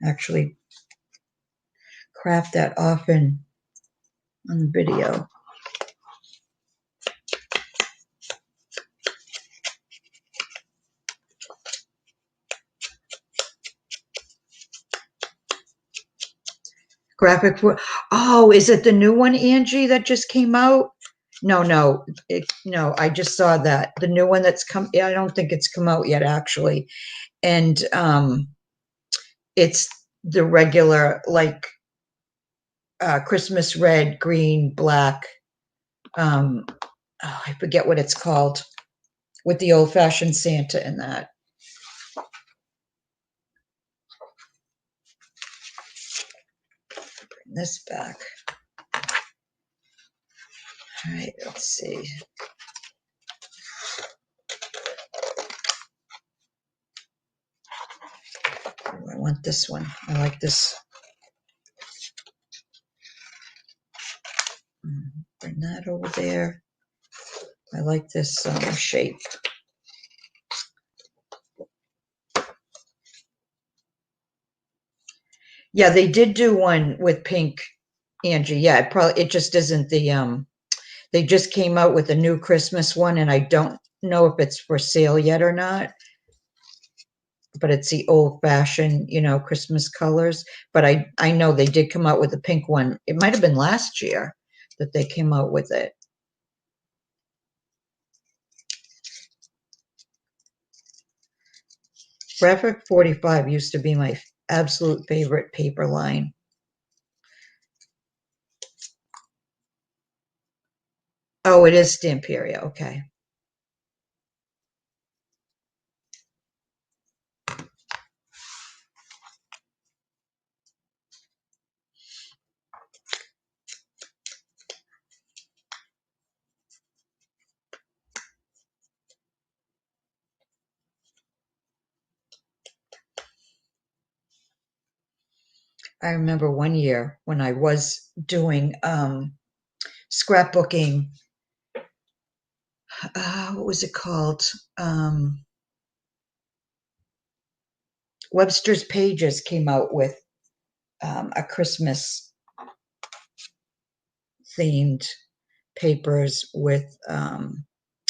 actually craft that often on the video. Graphic for, oh, is it the new one, Angie, that just came out? No, no, I just saw that. The new one that's come, I don't think it's come out yet, actually. And it's the regular, like, Christmas red, green, black. Oh, I forget what it's called, with the old-fashioned Santa in that. Bring this back. All right, let's see. Oh, I want this one. I like this. Bring that over there. I like this shape. Yeah, they did do one with pink, Angie. Yeah, it just isn't the they just came out with a new Christmas one, and I don't know if it's for sale yet or not. But it's the old-fashioned, Christmas colors. But I know they did come out with a pink one. It might have been last year that they came out with it. Graphic 45 used to be my absolute favorite paper line. Oh, it is Stamperia. Okay. I remember one year when I was doing scrapbooking. What was it called? Webster's Pages came out with a Christmas themed papers with, and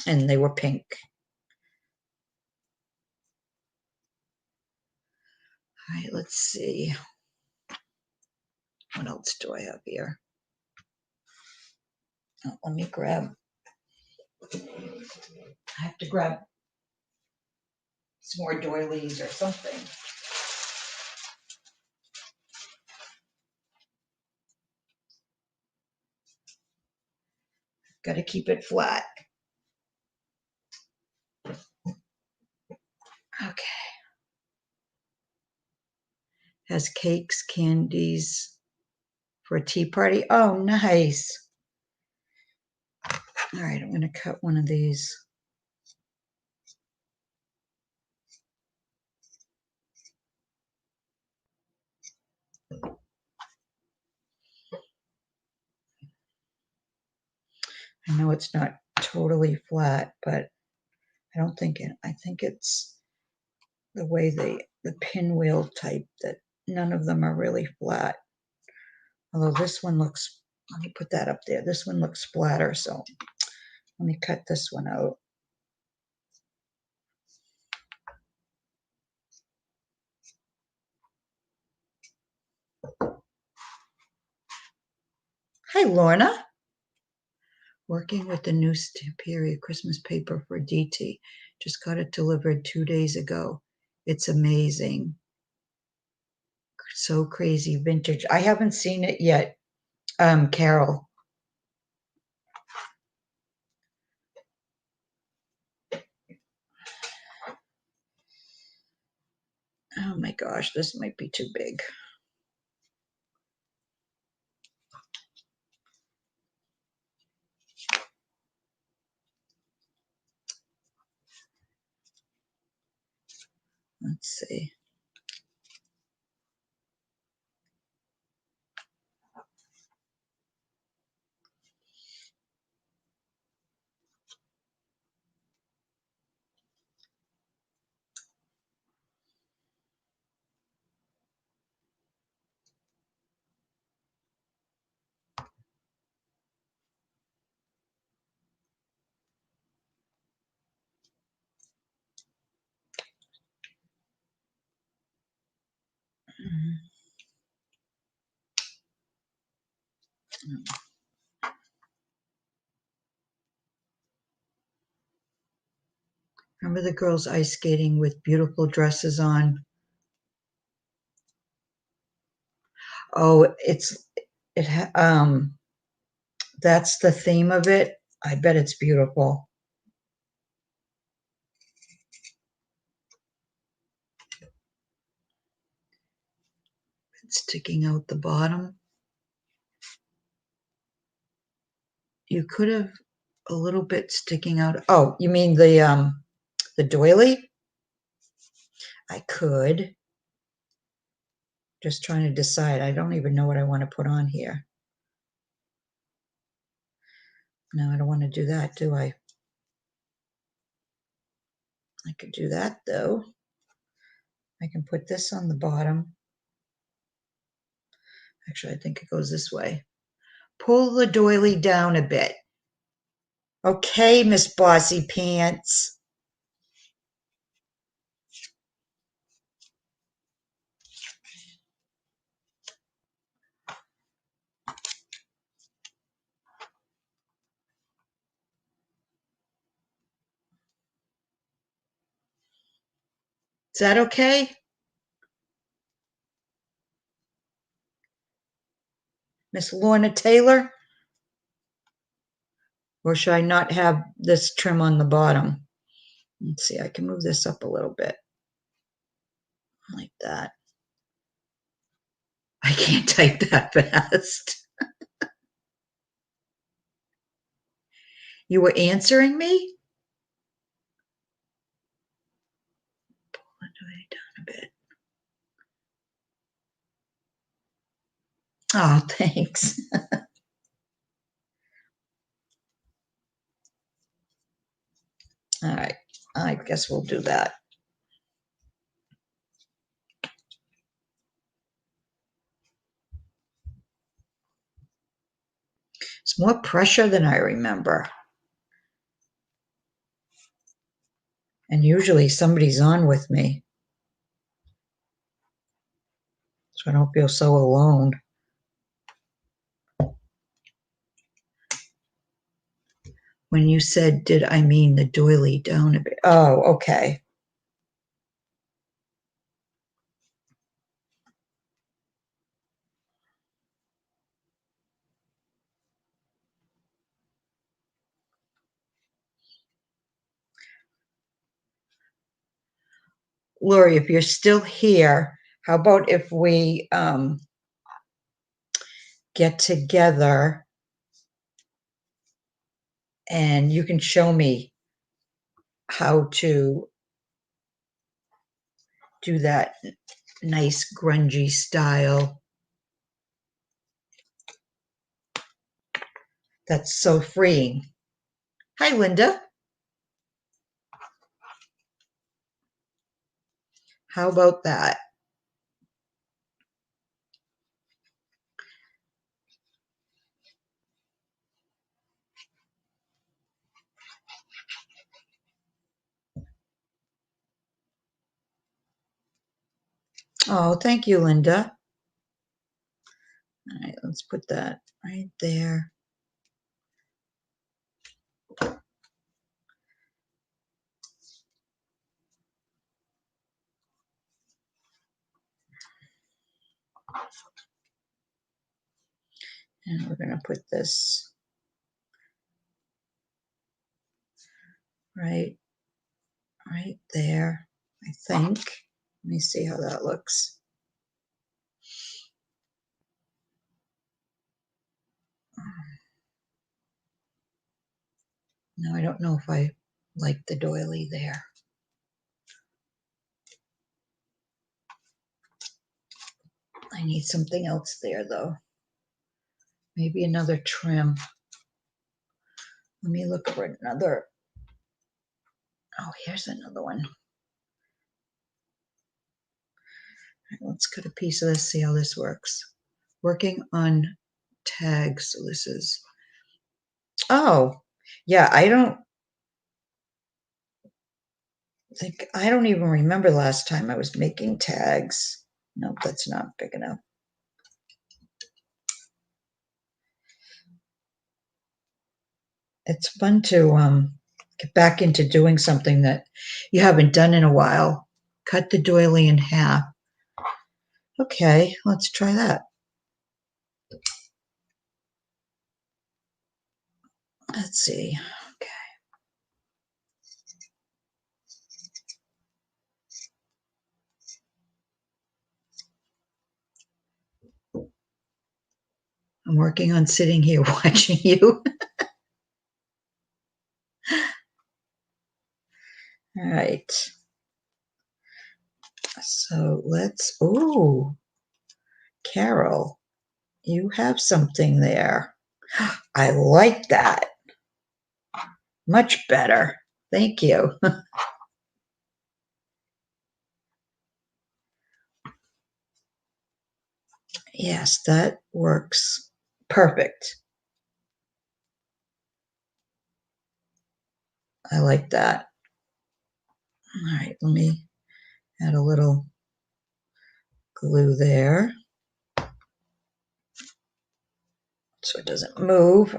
they were pink. All right, let's see. What else do I have here? Oh, let me grab. I have to grab some more doilies or something. Got to keep it flat. Okay. Has cakes, candies for a tea party. Oh, nice. All right, I'm going to cut one of these. I know it's not totally flat, but I don't think it, I think it's the way the pinwheel type that none of them are really flat. Although this one looks, let me put that up there. This one looks flatter, so Let me cut this one out. Hi, Lorna. Working with the new Superior Christmas paper for DT. Just got it delivered 2 days ago. It's amazing. So crazy vintage. I haven't seen it yet, Carol. Oh my gosh, this might be too big. Let's see. Remember the girls ice skating with beautiful dresses on? Oh, that's the theme of it. I bet it's beautiful. It's sticking out the bottom. You could have a little bit sticking out. Oh, you mean the doily? I could. Just trying to decide. I don't even know what I want to put on here. No, I don't want to do that, do I? I could do that though. I can put this on the bottom. Actually, I think it goes this way. Pull the doily down a bit. Okay, Miss Bossy Pants. Is that okay? Miss Lorna Taylor? Or should I not have this trim on the bottom? Let's see, I can move this up a little bit. Like that. I can't type that fast. You were answering me? Pull it down a bit. Oh, thanks. All right, I guess we'll do that. It's more pressure than I remember. And usually somebody's on with me, so I don't feel so alone. When you said, did I mean the doily down a bit? Oh, okay. Lori, if you're still here, how about if we get together and you can show me how to do that nice grungy style. That's so freeing. Hi, Linda. How about that? Oh, thank you, Linda. All right, let's put that right there. And we're going to put this right there, I think. Let me see how that looks. No, I don't know if I like the doily there. I need something else there, though. Maybe another trim. Let me look for another. Oh, here's another one. All right, let's cut a piece of this, see how this works. Working on tags. So this is, oh, yeah, I don't even remember the last time I was making tags. Nope, that's not big enough. It's fun to get back into doing something that you haven't done in a while. Cut the doily in half. Okay, let's try that. Let's see. Okay. I'm working on sitting here watching you. All right. So let's, ooh, Carol, you have something there. I like that. Much better. Thank you. Yes, that works perfect. I like that. All right, let me add a little glue there so it doesn't move.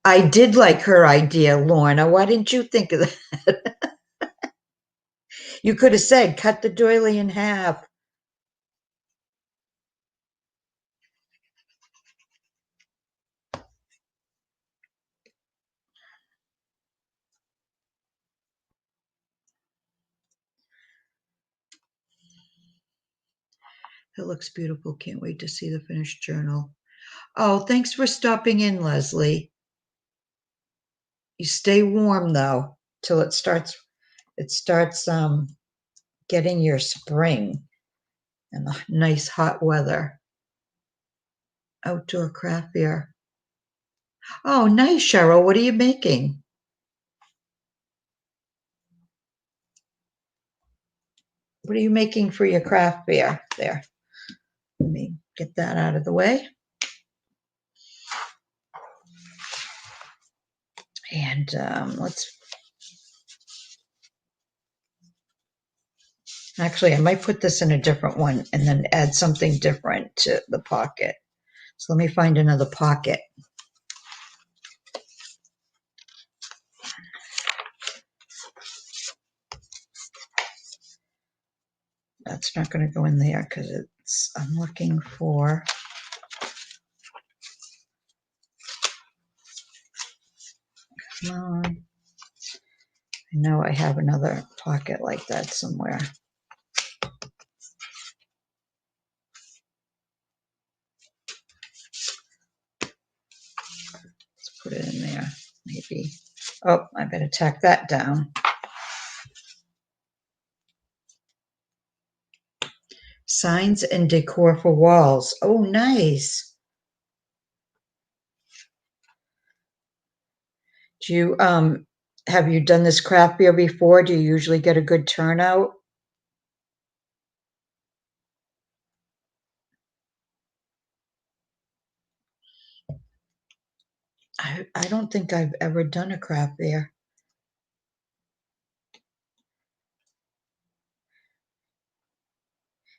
I did like her idea, Lorna. Why didn't you think of that? You could have said, cut the doily in half. It looks beautiful. Can't wait to see the finished journal. Oh, thanks for stopping in, Leslie. You stay warm though till it starts getting your spring and the nice hot weather. Outdoor craft fair. Oh, nice, Cheryl. What are you making? What are you making for your craft fair there? Let me get that out of the way. And actually, I might put this in a different one and then add something different to the pocket. So let me find another pocket. That's not going to go in there because I'm looking for, come on. I know I have another pocket like that somewhere. Let's put it in there, maybe. Oh, I better tack that down. Signs and decor for walls. Oh, nice. Do you have you done this craft beer before? Do you usually get a good turnout? I don't think I've ever done a craft beer.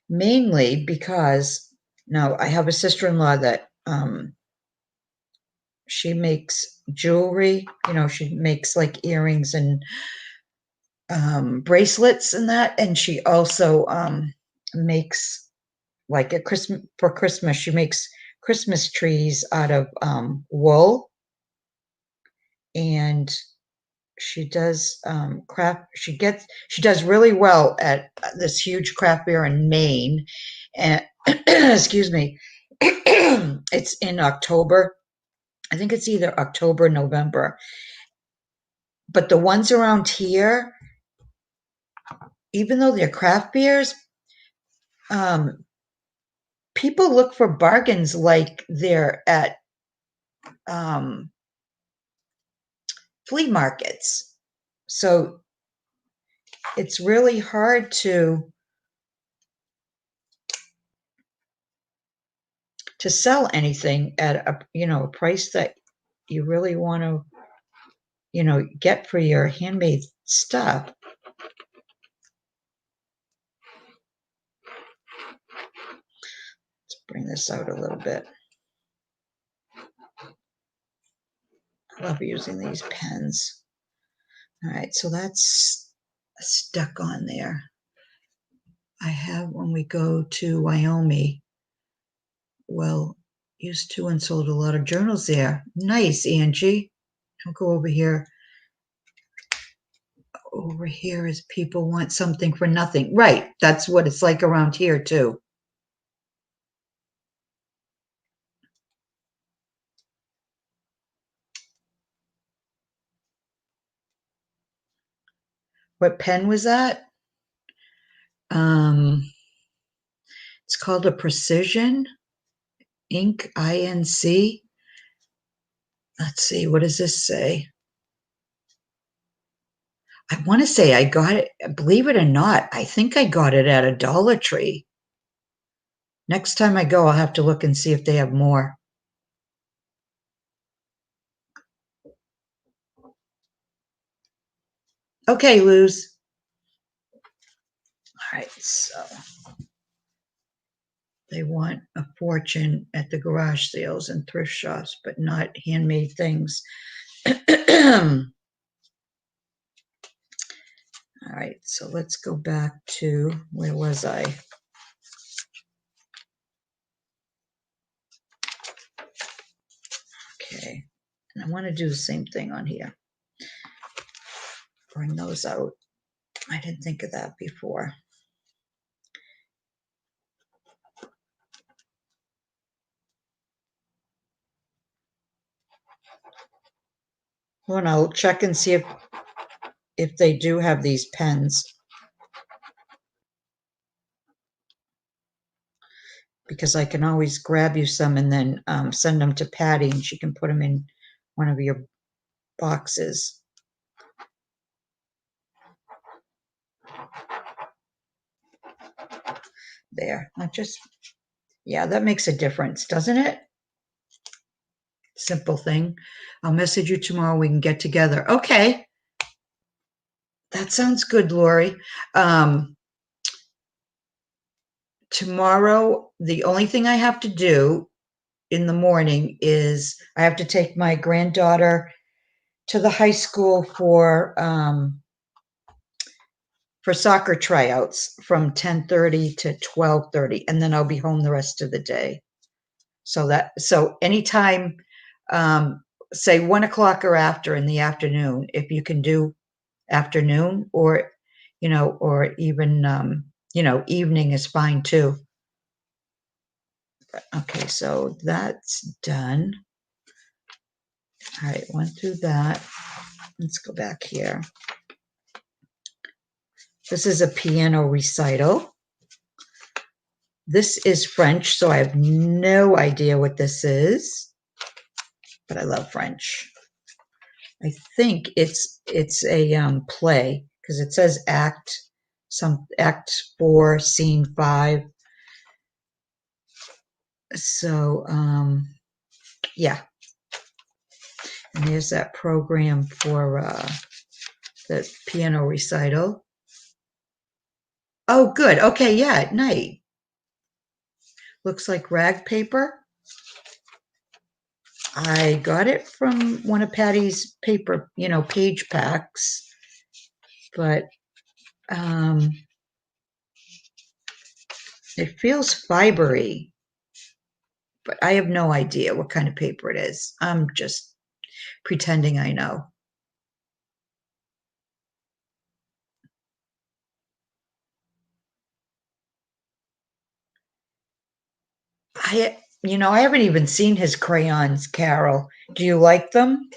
mainly because now I have a sister-in-law that she makes jewelry. She makes like earrings and bracelets and that, and she also makes like for Christmas. She makes Christmas trees out of wool, and she does craft. She does really well at this huge craft fair in Maine, and excuse me, it's in October. I think it's either October, November. But the ones around here, even though they're craft beers, um, people look for bargains like they're at um, flea markets. So it's really hard to sell anything at a price that you really want to get for your handmade stuff. Let's bring this out a little bit. I love using these pens. All right, so that's stuck on there. I have, when we go to Wyoming, well, used to and sold a lot of journals there. Nice, Angie. I'll go over here. Over here is people want something for nothing. Right, that's what it's like around here too. What pen was that? It's called a Precision Ink, INC. Let's see, what does this say? I want to say I got it, believe it or not, I think I got it at a Dollar Tree. Next time I go, I'll have to look and see if they have more. Okay, Luz. All right, so they want a fortune at the garage sales and thrift shops, but not handmade things. All right, so let's go back to, where was I? Okay, and I want to do the same thing on here. Bring those out. I didn't think of that before. Well, and I'll check and see if they do have these pens, because I can always grab you some and then send them to Patty, and she can put them in one of your boxes. There, not just, yeah, that makes a difference, doesn't it? Simple thing. I'll message you tomorrow. We can get together. Okay. That sounds good, Lori. Tomorrow, the only thing I have to do in the morning is I have to take my granddaughter to the high school for soccer tryouts from 10:30 to 12:30, and then I'll be home the rest of the day. So anytime, say 1 o'clock or after in the afternoon, if you can do afternoon, or or even evening is fine too. Okay, so that's done. All right, went through that. Let's go back here. This is a piano recital. This is French, so I have no idea what this is, but I love French. I think it's a play, because it says act 4, scene 5. So yeah, and there's that program for the piano recital. Oh, good. Okay, yeah, at night. Looks like rag paper. I got it from one of Patty's paper, page packs, but it feels fibery, but I have no idea what kind of paper it is. I'm just pretending I know. I haven't even seen his crayons, Carol. Do you like them?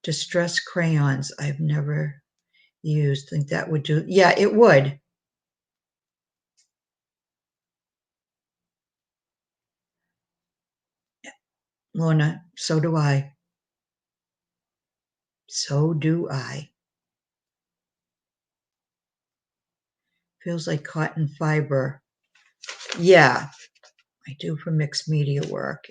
Distress crayons. I've never used. Think that would do. Yeah, it would. Lorna, so do I. So do I. Feels like cotton fiber. Yeah, I do for mixed media work.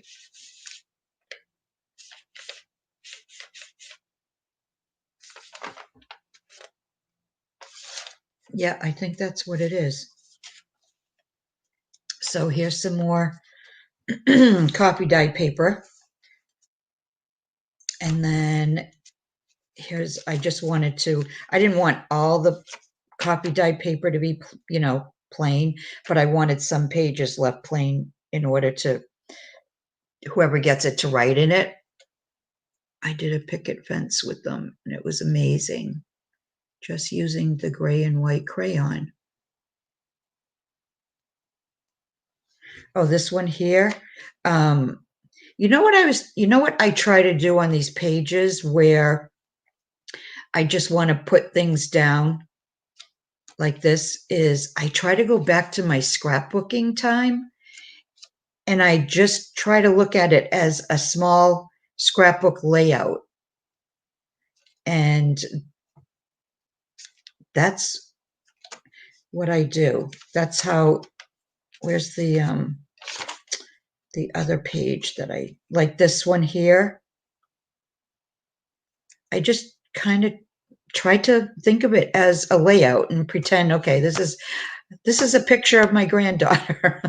Yeah, I think that's what it is. So here's some more coffee dyed paper. And then I didn't want all the coffee dyed paper to be, plain, but I wanted some pages left plain in order to, whoever gets it, to write in it. I did a picket fence with them and it was amazing. Just using the gray and white crayon. Oh, this one here. You know what I try to do on these pages where I just want to put things down like this is I try to go back to my scrapbooking time and I just try to look at it as a small scrapbook layout. And that's what I do. That's how, where's the other page that I like, this one here. I just kind of try to think of it as a layout and pretend, okay, this is a picture of my granddaughter,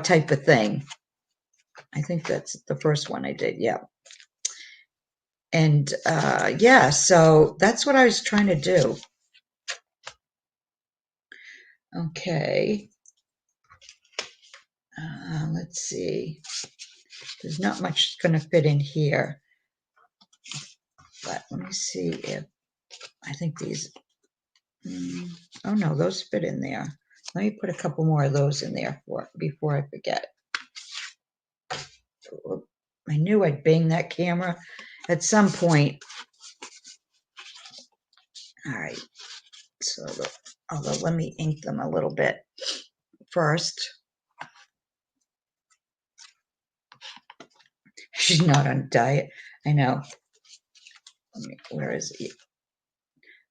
type of thing. I think that's the first one I did. Yeah. And yeah, so that's what I was trying to do. Okay. Let's see. There's not much going to fit in here. But let me see if I think these. Oh no, those fit in there. Let me put a couple more of those in there before I forget. I knew I'd bang that camera at some point. All right. So, although let me ink them a little bit first. She's not on a diet. I know. Where is it?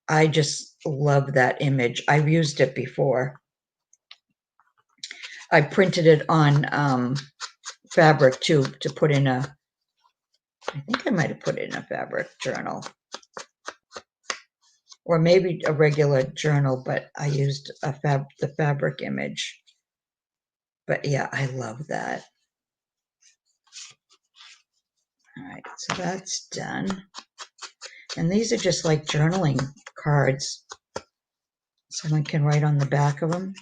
I just love that image. I've used it before. I printed it on fabric too, to put in I think I might have put it in a fabric journal. Or maybe a regular journal, but I used the fabric image. But yeah, I love that. All right, so that's done. And these are just like journaling cards. Someone can write on the back of them.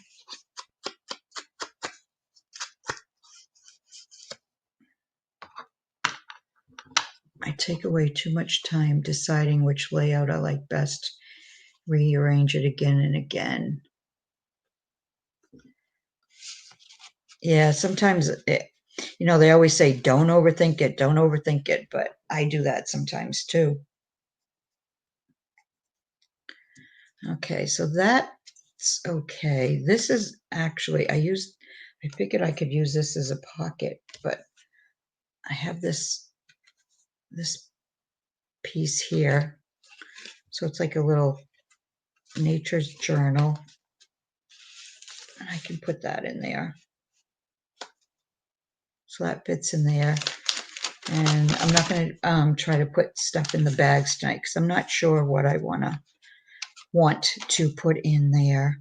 I take away too much time deciding which layout I like best. Rearrange it again and again. Yeah, sometimes, they always say, don't overthink it, but I do that sometimes too. Okay, so that's okay. This is actually, I figured I could use this as a pocket, but I have this piece here. So it's like a little nature's journal. And I can put that in there. So that fits in there. And I'm not going to try to put stuff in the bags tonight because I'm not sure what I want to want to put in there.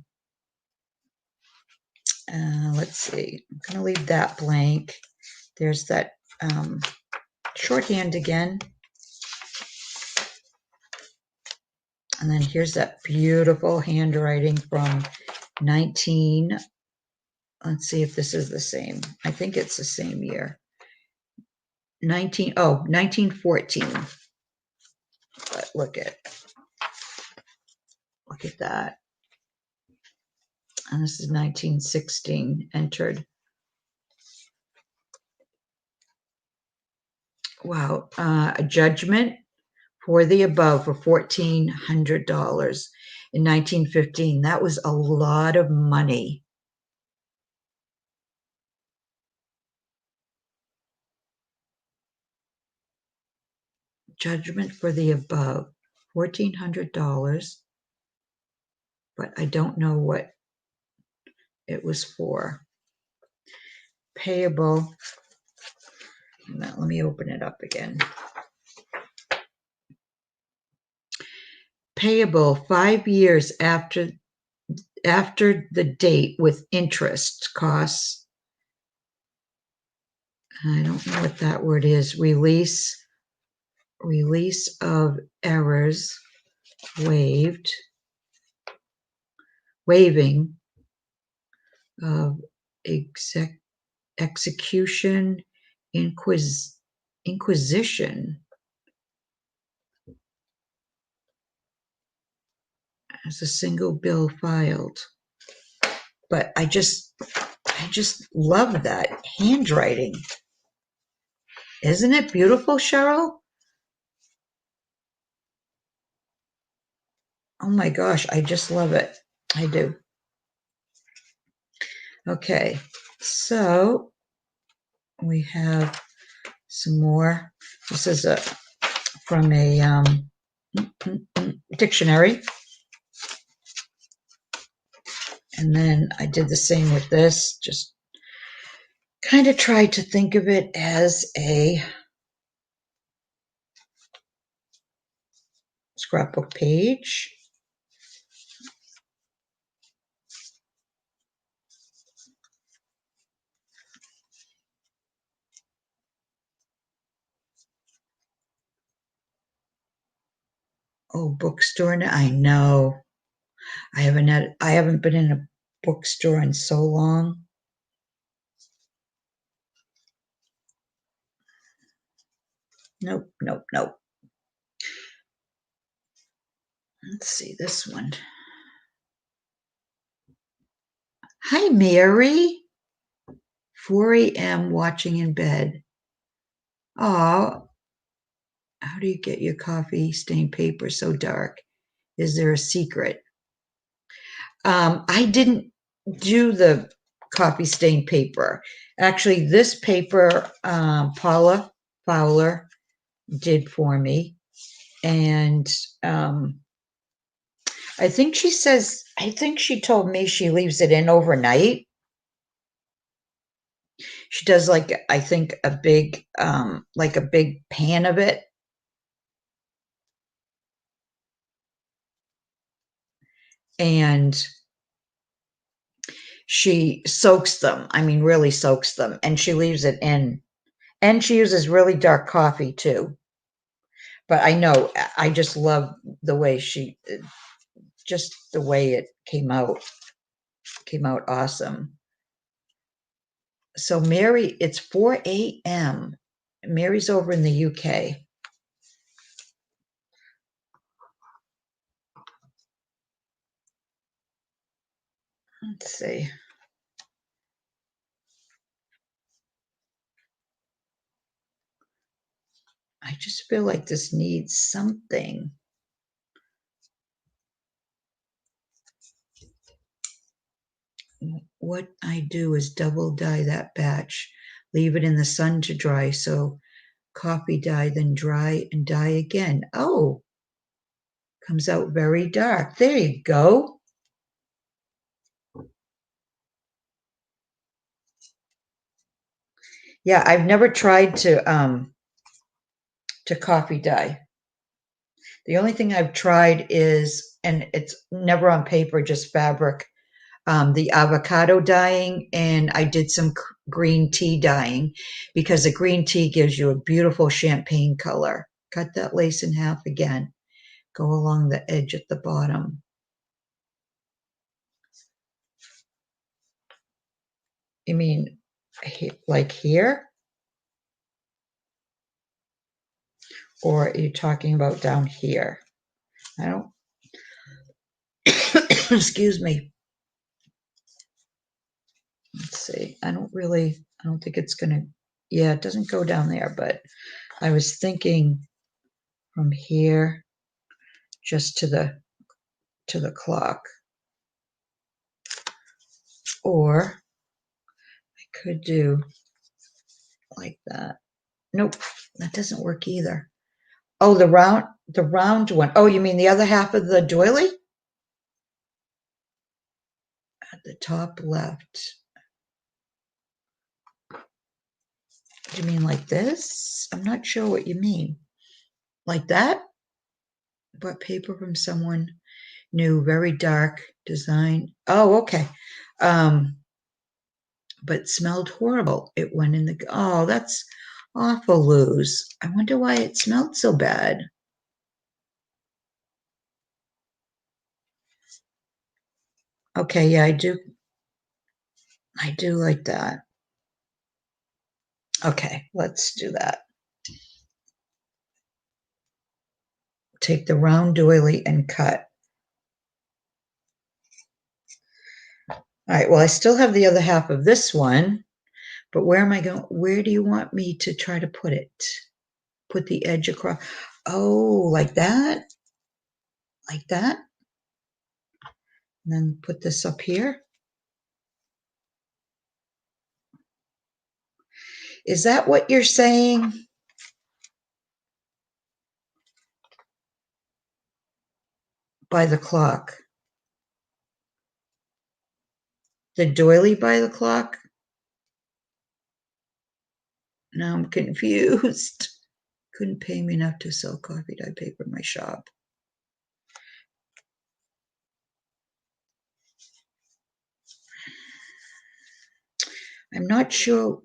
Let's see, I'm going to leave that blank. There's that shorthand again. And then here's that beautiful handwriting from 19, let's see if this is the same. I think it's the same year. 1914. But look at that. And this is 1916 entered. Wow. A judgment for the above for $1,400 in 1915. That was a lot of money. Judgment for the above, $1,400, but I don't know what it was for. Payable. Now, let me open it up again. Payable 5 years after the date with interest costs. I don't know what that word is. Release of errors waiving of execution inquisition as a single bill filed. But I just love that handwriting. Isn't it beautiful, Cheryl? Oh my gosh, I just love it. I do. Okay, so we have some more. This is from a dictionary. And then I did the same with this, just kind of tried to think of it as a scrapbook page. Oh, bookstore. I know. I haven't been in a bookstore in so long. Nope. Let's see this one. Hi, Mary. 4 a.m. watching in bed. Oh, how do you get your coffee stained paper so dark? Is there a secret? I didn't do the coffee stained paper. Actually, this paper, Paula Fowler did for me. And I think she told me she leaves it in overnight. She does I think a big pan of it. And she soaks them. I mean, really soaks them. And she leaves it in. And she uses really dark coffee too. But I know, I just love the way just the way it came out. Came out awesome. So Mary, it's 4 a.m. Mary's over in the UK. Let's see. I just feel like this needs something. What I do is double dye that batch, leave it in the sun to dry. So coffee dye, then dry and dye again. Oh, comes out very dark. There you go. Yeah, I've never tried to coffee dye. The only thing I've tried is and it's never on paper, just fabric. The avocado dyeing, and I did some green tea dyeing because the green tea gives you a beautiful champagne color. Cut that lace in half again. Go along the edge at the bottom. You mean like here? Or are you talking about down here? I don't, excuse me. Let's see. I don't think it's gonna, yeah, it doesn't go down there, but I was thinking from here just to the clock. Or I could do like that. Nope, that doesn't work either. Oh, the round one. Oh, you mean the other half of the doily? At the top left. Do you mean like this? I'm not sure what you mean. Like that? Bought paper from someone new, very dark design. Oh, okay. But smelled horrible. It went in the, oh, that's awful, Luz. I wonder why it smelled so bad. Okay, yeah, I do like that. Okay, let's do that. Take the round doily and cut. All right, well, I still have the other half of this one, but where am I going? Where do you want me to try to put it? Put the edge across. Oh, like that? Like that? And then put this up here. Is that what you're saying? By the clock. The doily by the clock? Now I'm confused. Couldn't pay me enough to sell coffee dye paper in my shop. I'm not sure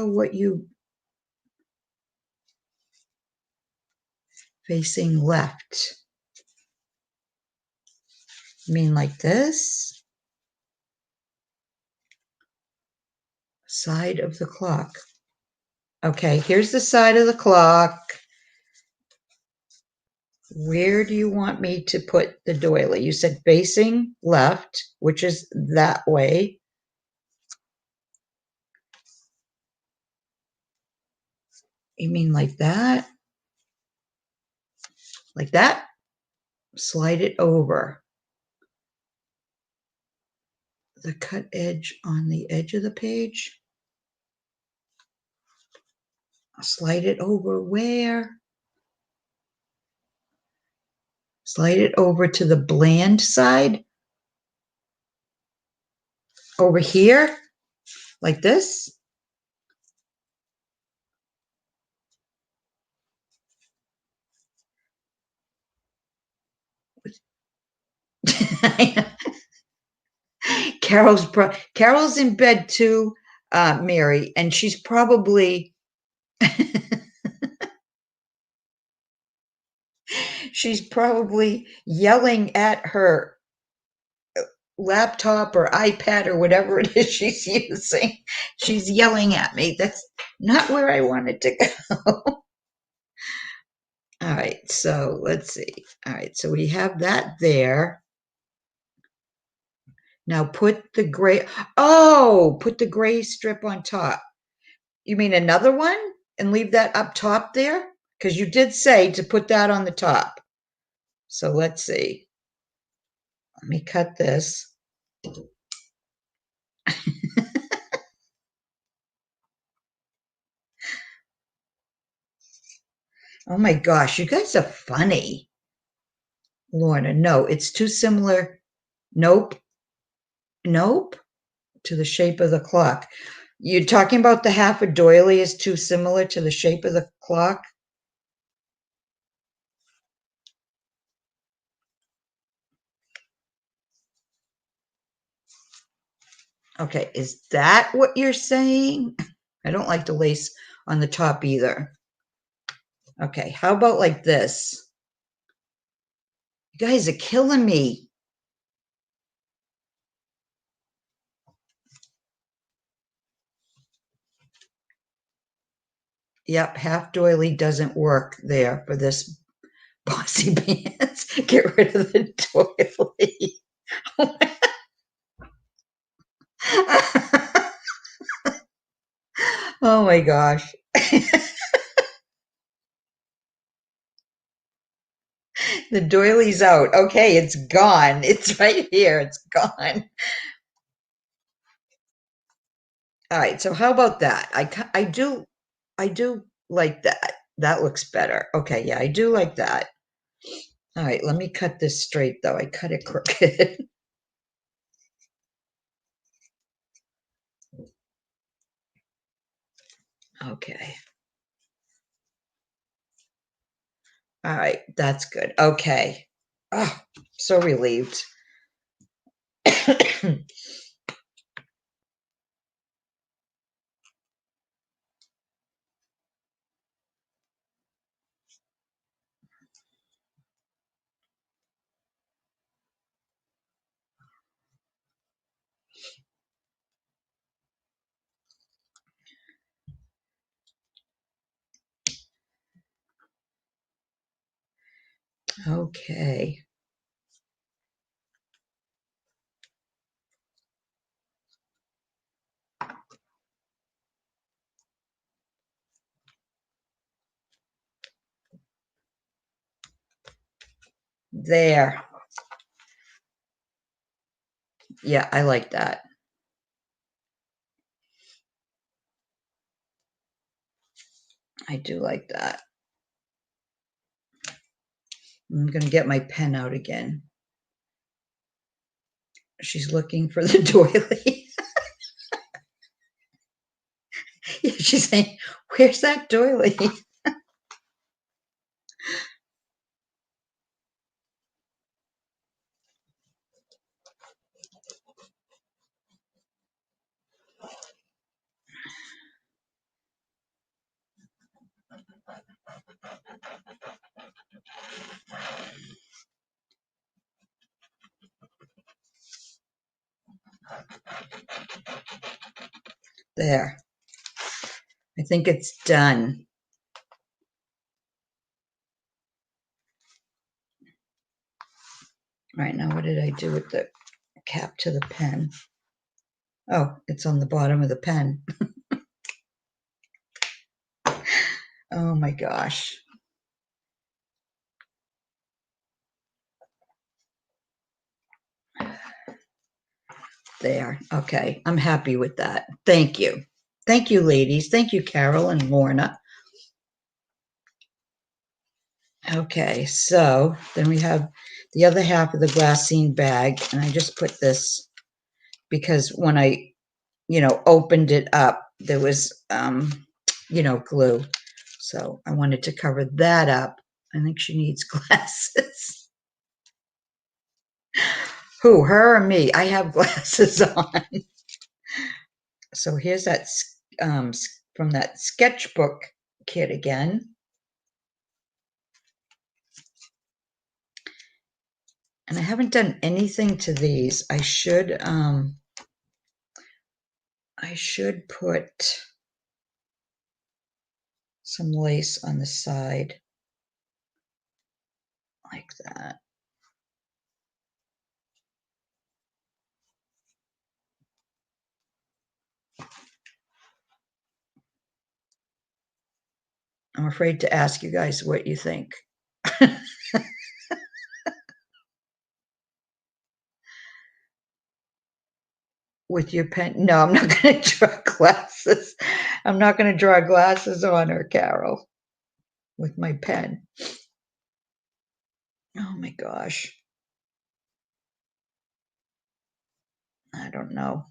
what you facing left. You mean like this? Side of the clock. Okay, here's the side of the clock. Where do you want me to put the doily? You said facing left, which is that way. You mean like that? Like that? Slide it over. The cut edge on the edge of the page. Slide it over where? Slide it over to the bland side. Over here, like this. Carol's in bed too, Mary, and she's probably yelling at her laptop or iPad or whatever it is she's using. She's yelling at me. That's not where I wanted to go. All right, so let's see. All right, so we have that there. Now put the gray, put the gray strip on top. You mean another one and leave that up top there? Because you did say to put that on the top. So let's see. Let me cut this. Oh my gosh, you guys are funny. Lorna, no, it's too similar. Nope. Nope. To the shape of the clock. You're talking about the half a doily is too similar to the shape of the clock? Okay, is that what you're saying? I don't like the lace on the top either. Okay, how about like this? You guys are killing me. Yep, half doily doesn't work there for this bossy pants. Get rid of the doily. Oh my gosh. The doily's out. Okay, it's gone. It's right here. It's gone. All right, so how about that? I do like that. That looks better. Okay, yeah, I do like that. All right, let me cut this straight though. I cut it crooked. Okay. All right, that's good. Okay. Oh, so relieved. Okay. There. Yeah, I like that. I do like that. I'm going to get my pen out again. She's looking for the doily. Yeah, she's saying, "Where's that doily?" There. I think it's done. All right, now what did I do with the cap to the pen? Oh, it's on the bottom of the pen. Oh my gosh. There. Okay, I'm happy with that. Thank you. Thank you, ladies. Thank you, Carol and Lorna. Okay, so then we have the other half of the glassine bag, and I just put this because when I, opened it up, there was, glue. So I wanted to cover that up. I think she needs glasses. Who, her or me? I have glasses on. So here's that from that sketchbook kit again. And I haven't done anything to these. I should put some lace on the side like that. I'm afraid to ask you guys what you think. With your pen? No, I'm not going to draw glasses. I'm not going to draw glasses on her, Carol, with my pen. Oh my gosh. I don't know.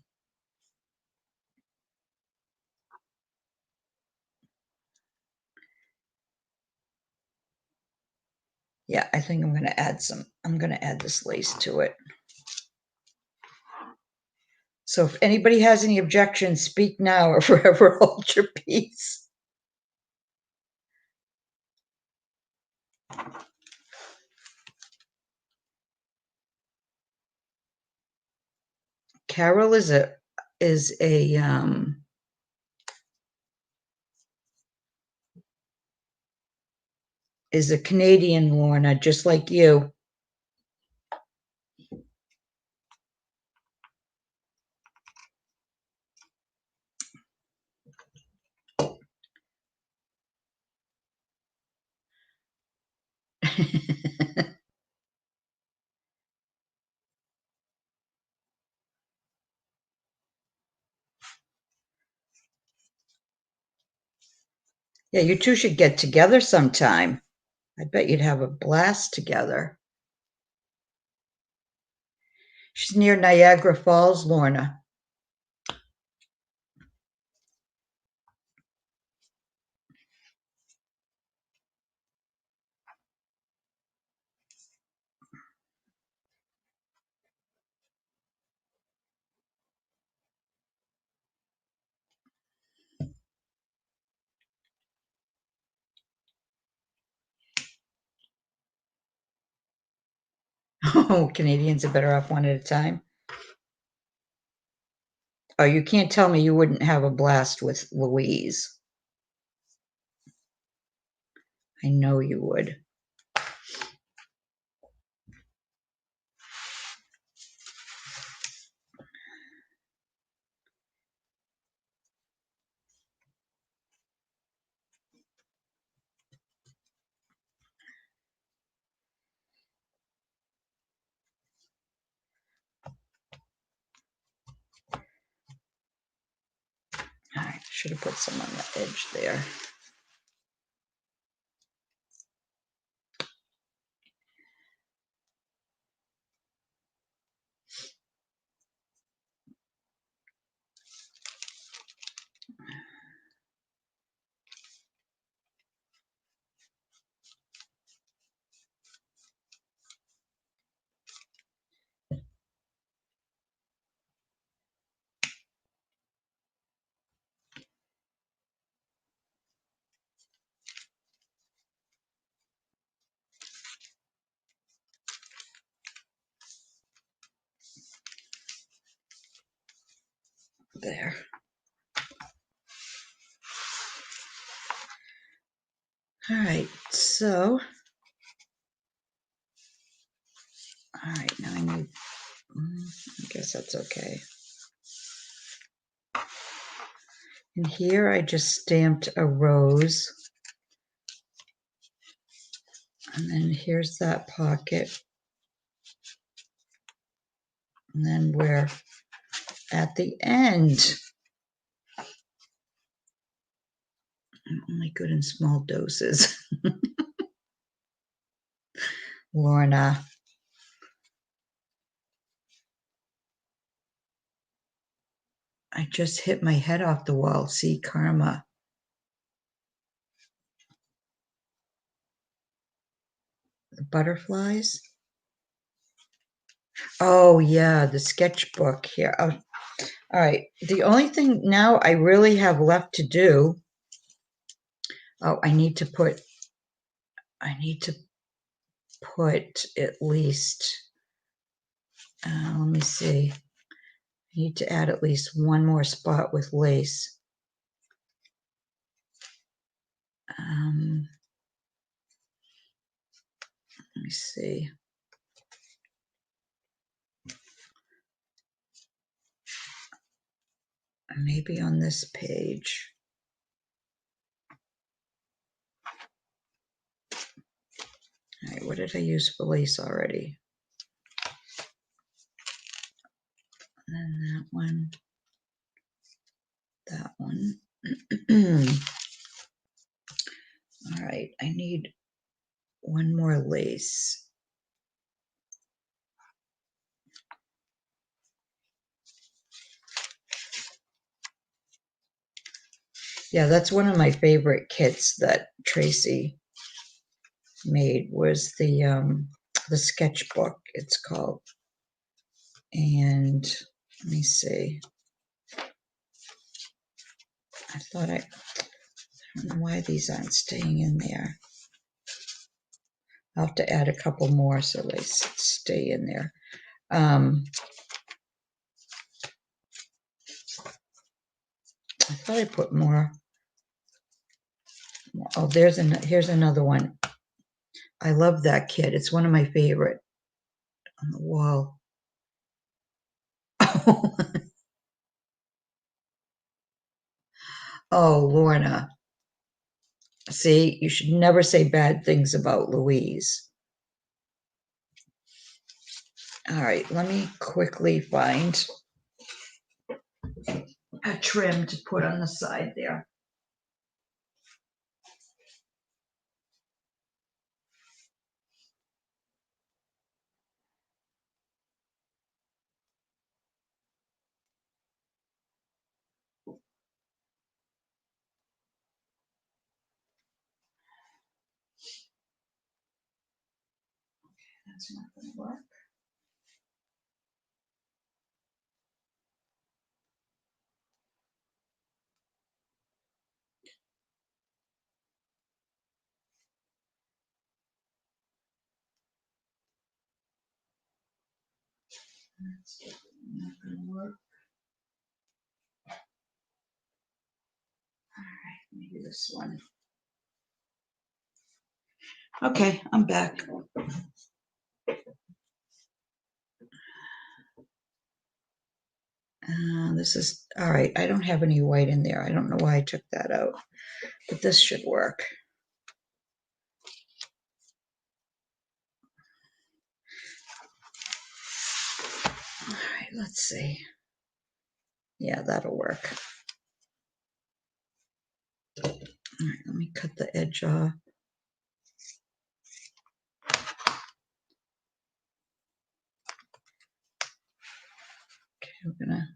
Yeah, I think I'm going to add this lace to it. So if anybody has any objections, speak now or forever hold your peace. Carol is a Canadian, Lorna, just like you. Yeah, you two should get together sometime. I bet you'd have a blast together. She's near Niagara Falls, Lorna. Oh, Canadians are better off one at a time. Oh, you can't tell me you wouldn't have a blast with Louise. I know you would. I should have put some on the edge there. There. All right, so, all right, now I need, I guess that's okay. And here I just stamped a rose. And then here's that pocket. And then we're at the end. I'm only good in small doses. Lorna. I just hit my head off the wall. See, karma. The butterflies. Oh, yeah, the sketchbook here. Oh, all right. The only thing now I really have left to do. Oh, I need to put at least, let me see. I need to add at least one more spot with lace. Let me see. Maybe on this page. All right, what did I use for lace already? And then that one. That one. All right, I need one more lace. Yeah, that's one of my favorite kits that Tracy made, was the sketchbook, it's called. And Let me see. I don't know why these aren't staying in there. I'll have to add a couple more so they stay in there. I thought I put more. Oh, here's another one. I love that kit. It's one of my favorite on the wall. Oh, Lorna. See, you should never say bad things about Louise. All right, let me quickly find a trim to put on the side there. That's not going to work. That's not going to work. All right, maybe this one. Okay, I'm back. This is, all right, I don't have any white in there. I don't know why I took that out, but this should work. All right, let's see. Yeah, that'll work. All right, let me cut the edge off. Okay, we're gonna.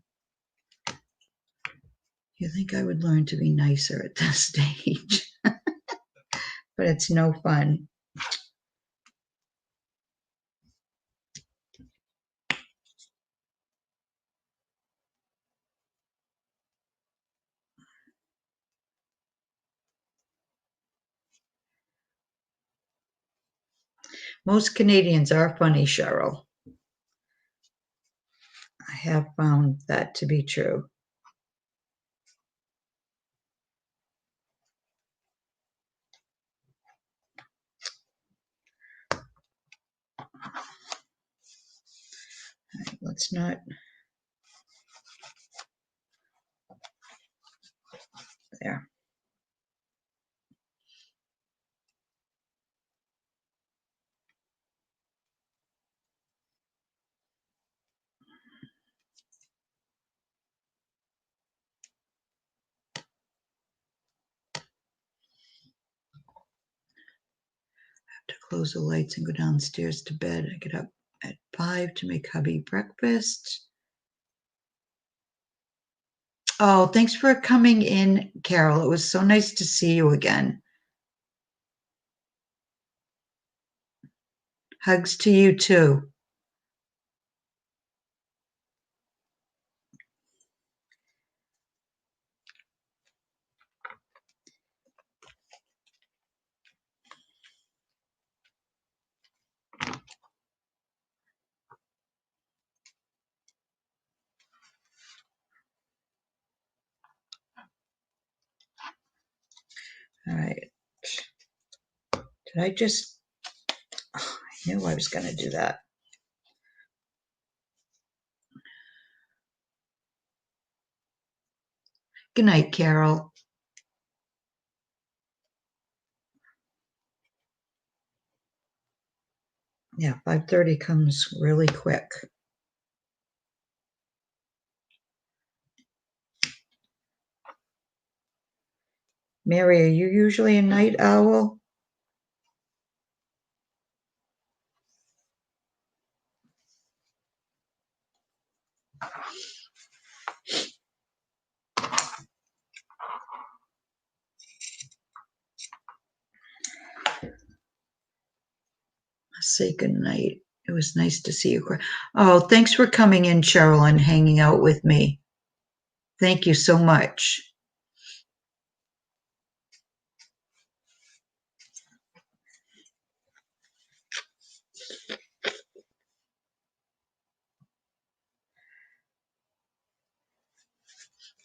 You think I would learn to be nicer at this stage, but it's no fun. Most Canadians are funny, Cheryl. I have found that to be true. All right, let's not. There. To close the lights and go downstairs to bed. I get up at 5 to make hubby breakfast. Oh, thanks for coming in, Carol. It was so nice to see you again. Hugs to you too. All right. Did I just, oh, I knew I was going to do that. Good night, Carol. Yeah, 5:30 comes really quick. Mary, are you usually a night owl? Say good night. It was nice to see you. Oh, thanks for coming in, Cheryl, and hanging out with me. Thank you so much.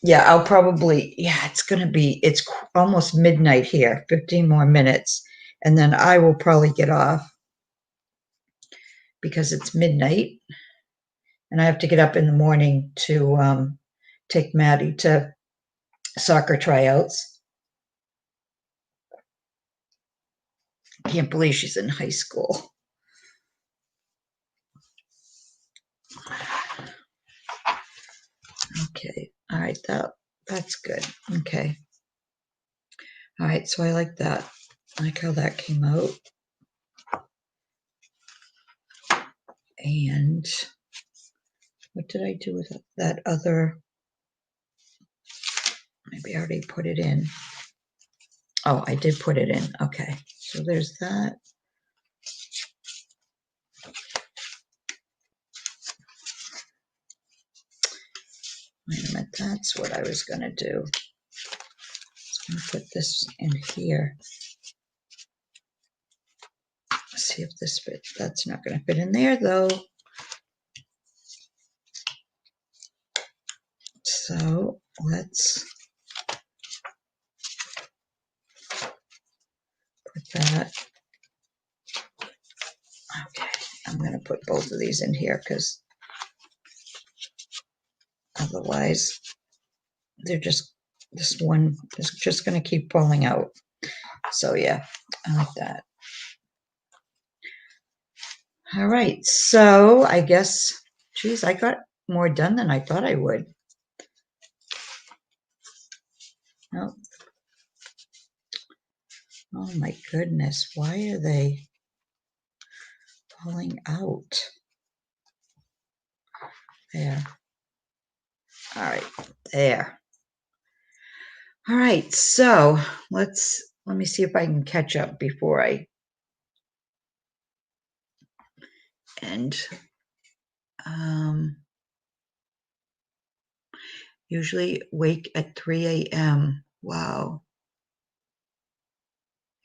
Yeah, I'll probably, yeah, it's almost midnight here, 15 more minutes, and then I will probably get off because it's midnight and I have to get up in the morning to take Maddie to soccer tryouts. I can't believe she's in high school. Okay, all right, that's good. Okay. All right, so I like that. I like how that came out. And what did I do with that other? Maybe I already put it in. Oh, I did put it in. Okay, so there's that. Wait a minute, that's what I was going to do. I'm going to put this in here. See if this fits. That's not going to fit in there though. So let's put that. Okay, I'm going to put both of these in here because otherwise they're just, this one is just going to keep falling out. So yeah, I like that. All right, so I guess, geez, I got more done than I thought I would. Oh, oh my goodness, why are they falling out? There. All right, there. All right, so let me see if I can catch up before I end. Usually wake at 3 a.m. Wow.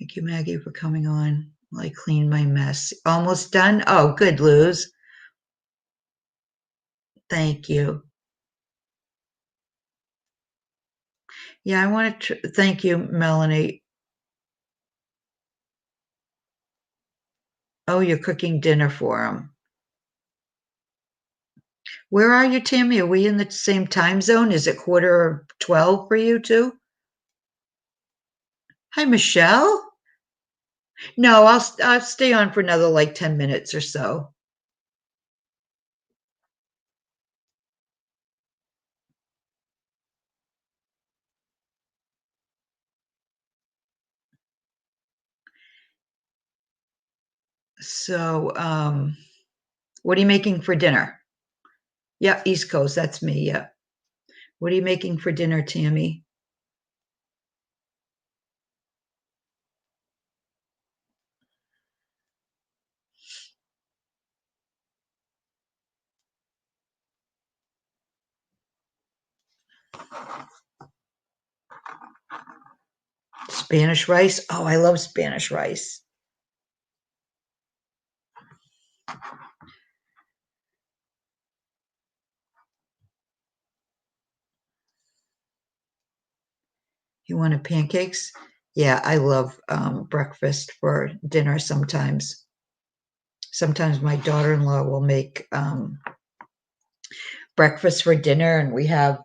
Thank you, Maggie, for coming on while I clean my mess. Almost done? Oh, good, Luz. Thank you. Yeah, I want to thank you, Melanie. Oh, you're cooking dinner for him. Where are you, Tammy? Are we in the same time zone? Is it 11:45 for you too? Hi, Michelle. No, I'll stay on for another like 10 minutes or so. So, what are you making for dinner? Yeah, East Coast, that's me, yeah. What are you making for dinner, Tammy? Spanish rice? Oh, I love Spanish rice. You wanted pancakes? Yeah, I love breakfast for dinner sometimes. Sometimes my daughter-in-law will make breakfast for dinner, and we have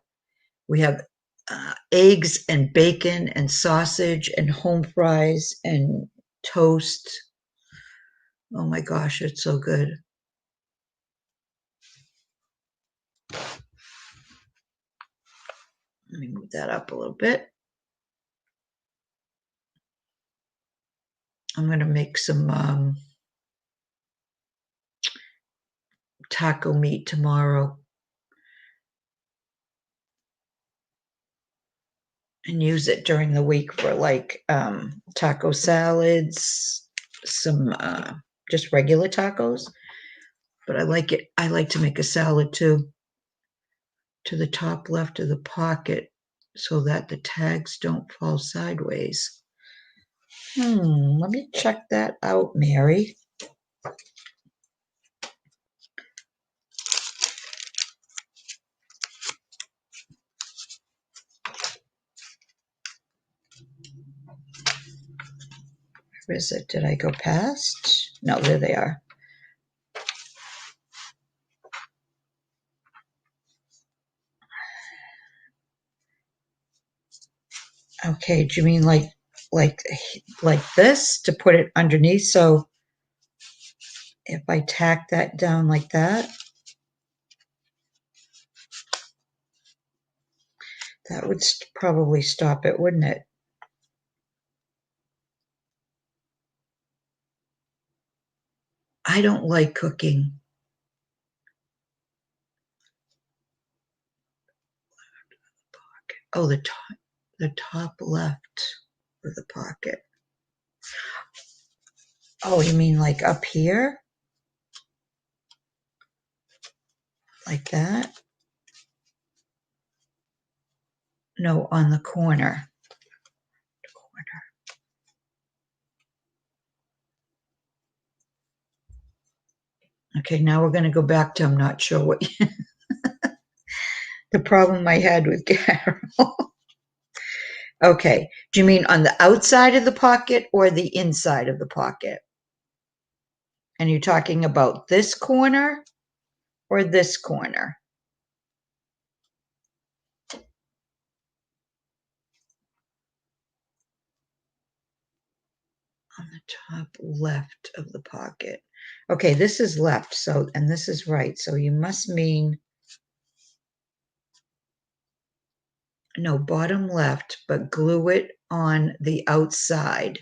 eggs and bacon and sausage and home fries and toast. Oh my gosh, it's so good. Let me move that up a little bit. I'm going to make some taco meat tomorrow and use it during the week for like taco salads, some just regular tacos. but I like it. I like to make a salad too. To the top left of the pocket so that the tags don't fall sideways. Let me check that out, Mary. Where is it? Did I go past? No, there they are. Okay, do you mean like this to put it underneath? So if I tack that down like that, that would probably stop it, wouldn't it? I don't like cooking. Oh, the top left of the pocket. Oh, you mean like up here? Like that? No, on the corner. Okay, now we're going to go back to I'm not sure what the problem I had with Carol. Okay, do you mean on the outside of the pocket or the inside of the pocket? And you're talking about this corner or this corner? On the top left of the pocket. Okay, this is left, so, and this is right, so you must mean, no, bottom left, but glue it on the outside.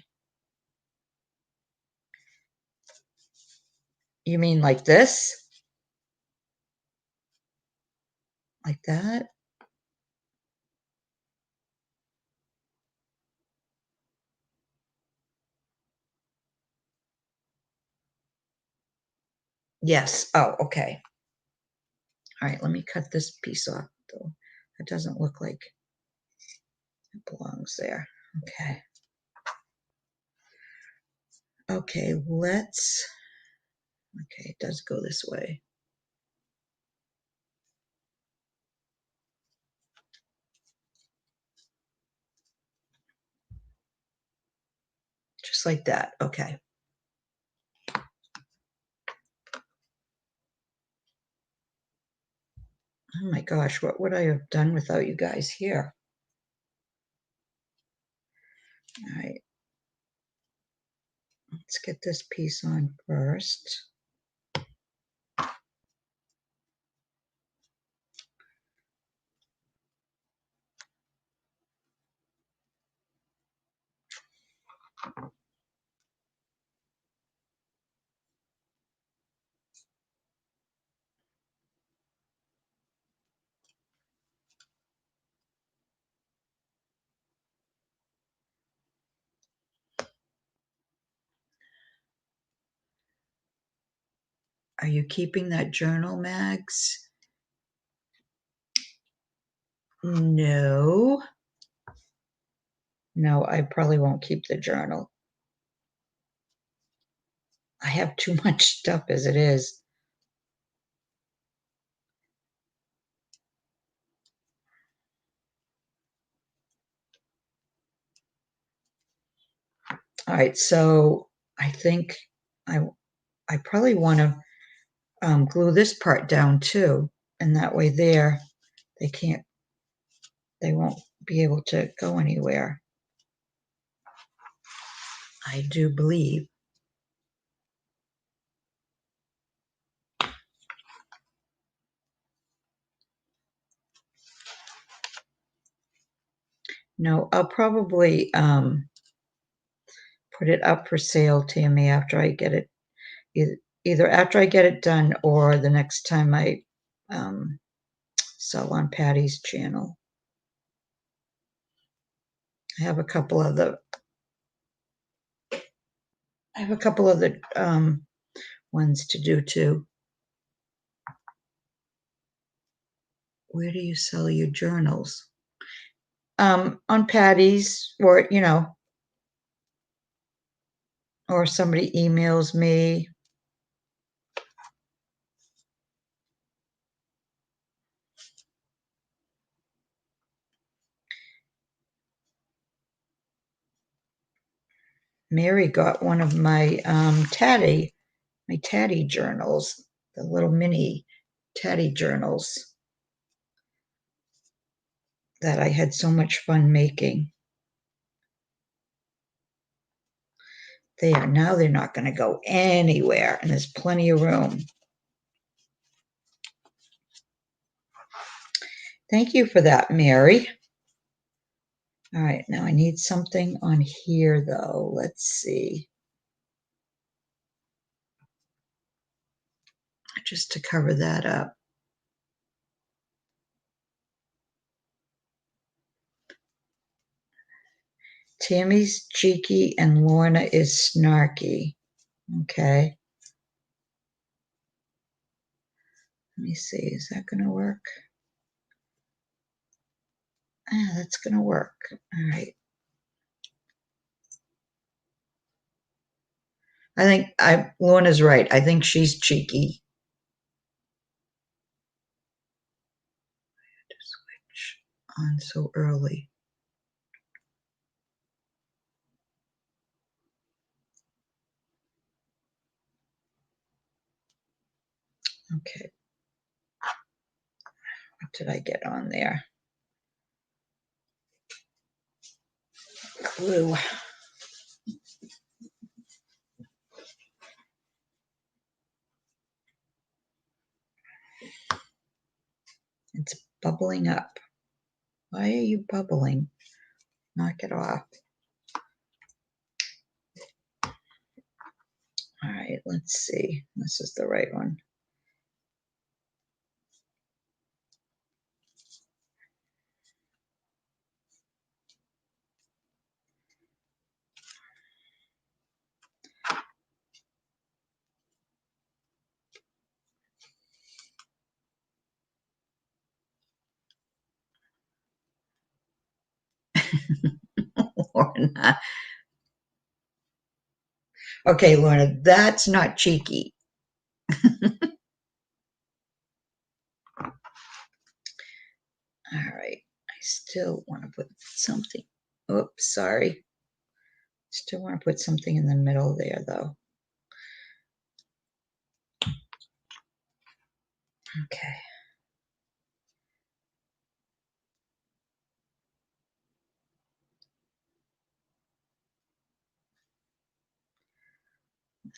You mean like this? Like that? Yes. Oh, okay. All right, let me cut this piece off, though. It doesn't look like it belongs there. Okay. Okay, okay, it does go this way. Just like that. Okay. Oh my gosh, what would I have done without you guys here? All right. Let's get this piece on first. Are you keeping that journal, Mags? No. No, I probably won't keep the journal. I have too much stuff as it is. All right, so I think I I probably want to glue this part down too, and that way there they won't be able to go anywhere. I do believe. No, I'll probably put it up for sale, Tammy, after I get it, either after I get it done or the next time I sell on Patty's channel. I have a couple of the ones to do too. Where do you sell your journals? On Patty's, or, you know, or somebody emails me. Mary got one of my Tatty journals, the little mini Tatty journals that I had so much fun making. Now they're not going to go anywhere, and there's plenty of room. Thank you for that, Mary. All right, now I need something on here, though. Let's see. Just to cover that up. Tammy's cheeky and Lorna is snarky. Okay. Let me see. Is that going to work? That's going to work. All right. I think Lorna's right. I think she's cheeky. To switch on so early. Okay. What did I get on there? Glue. It's bubbling up. Why are you bubbling? Knock it off. All right, let's see. This is the right one. Lorna. Okay, Lorna, that's not cheeky. All right, I still want to put something. Oops, sorry. Still want to put something in the middle there, though. Okay.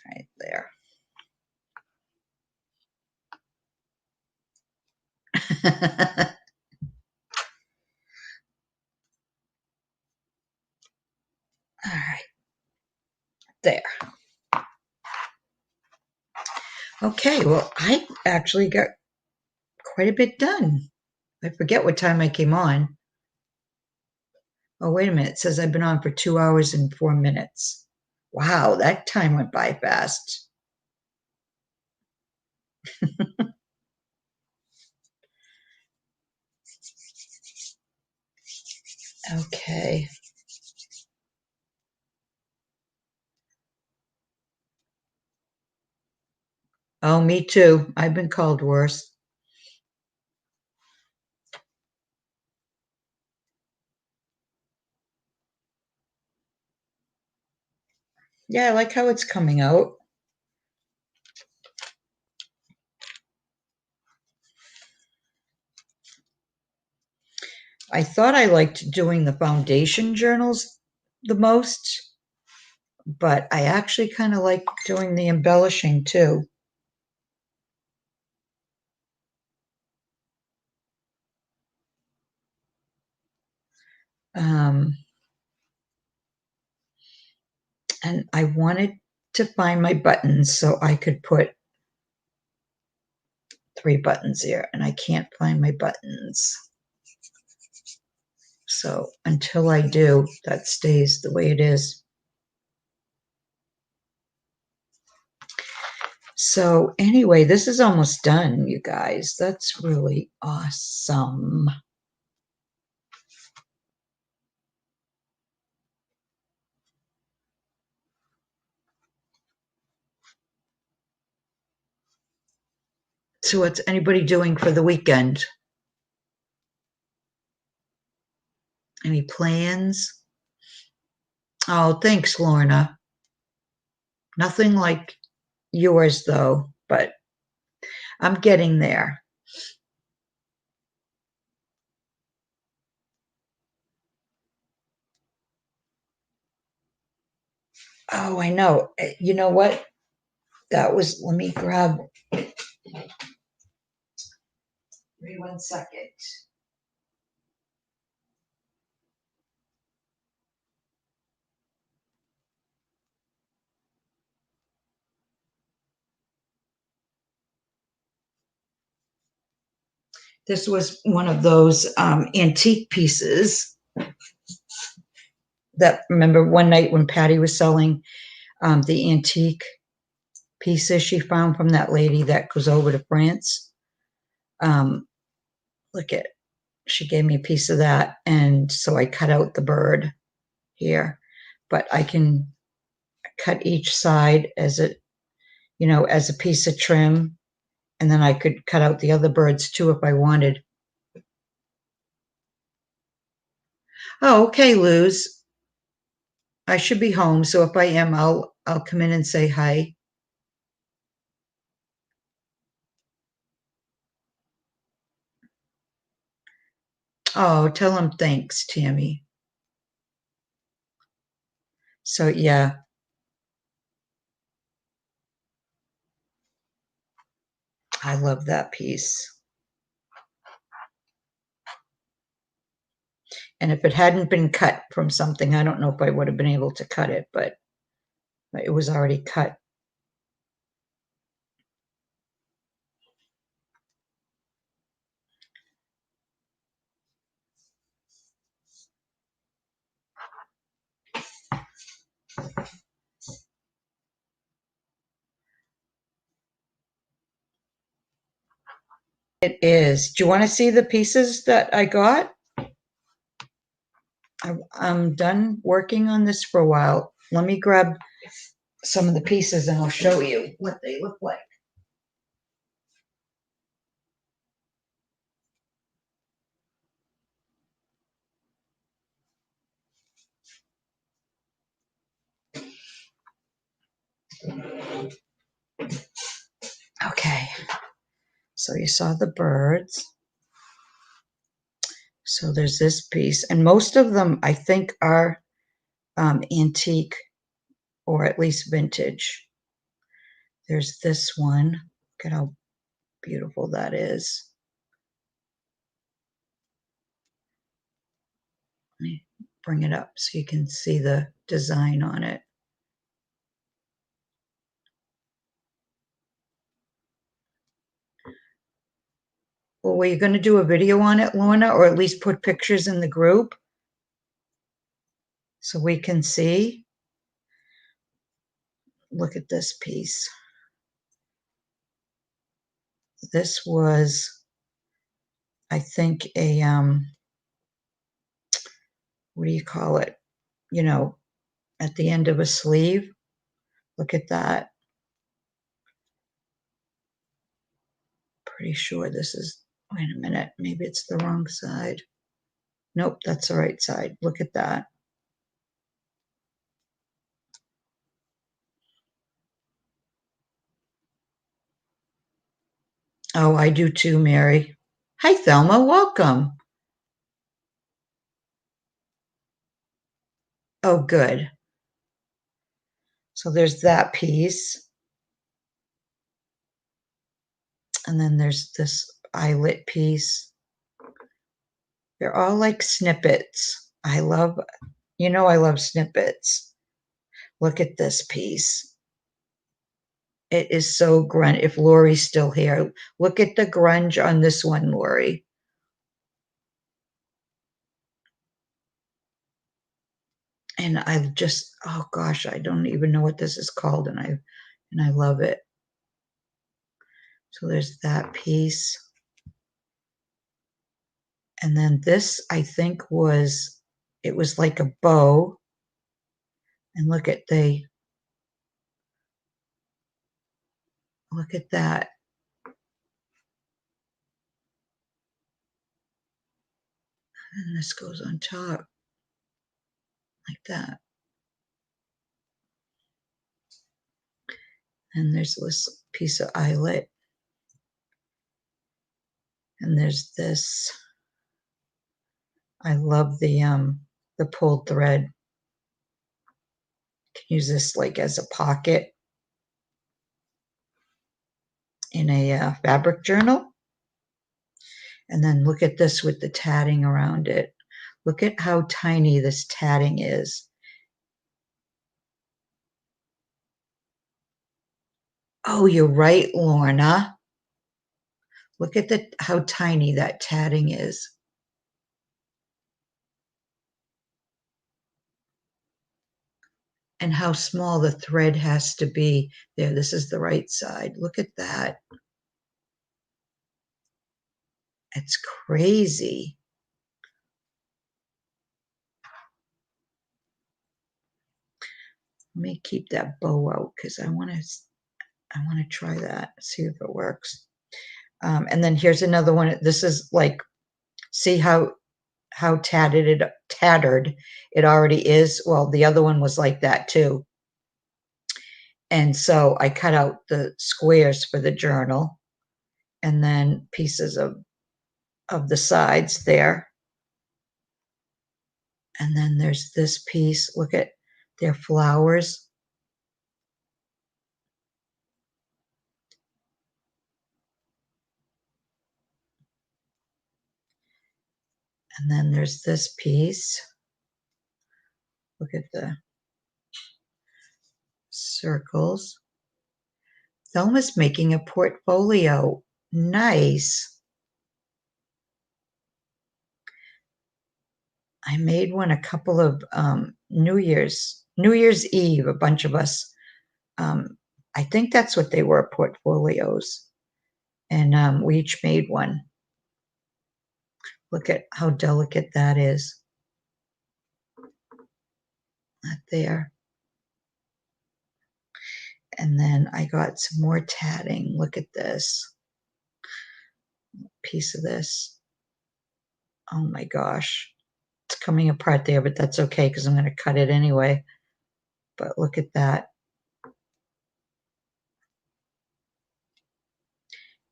Right there. All right. There. Okay, well, I actually got quite a bit done. I forget what time I came on. Oh, wait a minute. It says I've been on for 2 hours and 4 minutes. Wow, that time went by fast. Okay. Oh, me too. I've been called worse. Yeah, I like how it's coming out. I thought I liked doing the foundation journals the most, but I actually kind of like doing the embellishing too. And I wanted to find my buttons so I could put 3 buttons there, and I can't find my buttons. So until I do, that stays the way it is. So anyway, this is almost done, you guys. That's really awesome. So what's anybody doing for the weekend? Any plans? Oh, thanks, Lorna. Nothing like yours, though, but I'm getting there. Oh, I know. You know what? That was, let me grab, give me 1 second. This was one of those antique pieces that, remember one night when Patty was selling the antique pieces she found from that lady that goes over to France. Look at, she gave me a piece of that, and so I cut out the bird here, but I can cut each side as a, as a piece of trim, and then I could cut out the other birds too if I wanted. Oh, okay, Luz. I should be home, so if I am, I'll come in and say hi. Oh, tell him thanks, Tammy. So yeah, I love that piece. And if it hadn't been cut from something, I don't know if I would have been able to cut it, but it was already cut. It is. Do you want to see the pieces that I got? I'm done working on this for a while. Let me grab some of the pieces and I'll show you what they look like. Okay, so you saw the birds. So there's this piece, and most of them I think are antique or at least vintage. There's this one. Look at how beautiful that is. Let me bring it up so you can see the design on it. Well, were you going to do a video on it, Lorna, or at least put pictures in the group so we can see? Look at this piece. This was, I think, a, what do you call it? At the end of a sleeve. Look at that. Pretty sure this is, wait a minute, maybe it's the wrong side. Nope, that's the right side. Look at that. Oh, I do too, Mary. Hi, Thelma, welcome. Oh, good. So there's that piece. And then there's this eyelet piece. They're all like snippets. I love snippets. Look at this piece. It is so grunge. If Lori's still here, look at the grunge on this one, Lori. And I just, oh gosh, I don't even know what this is called, and I love it. So there's that piece. And then this, I think, it was like a bow. And look at that. And this goes on top like that. And there's this piece of eyelet. And there's this. I love the pulled thread. Can use this like as a pocket in a fabric journal. And then look at this with the tatting around it. Look at how tiny this tatting is. Oh, you're right, Lorna. Look at how tiny that tatting is. And how small the thread has to be. There, this is the right side. Look at that. It's crazy. Let me keep that bow out because I want to try that, see if it works. And then here's another one. This is like, see how tattered it already is. Well, the other one was like that too. And so I cut out the squares for the journal and then pieces of the sides there. And then there's this piece. Look at their flowers. And then there's this piece. Look at the circles. Thelma's making a portfolio. Nice. I made one a couple of New Year's Eve, a bunch of us. I think that's what they were, portfolios. And we each made one. Look at how delicate that is. That there. And then I got some more tatting. Look at this. Piece of this. Oh my gosh. It's coming apart there, but that's okay because I'm going to cut it anyway. But look at that.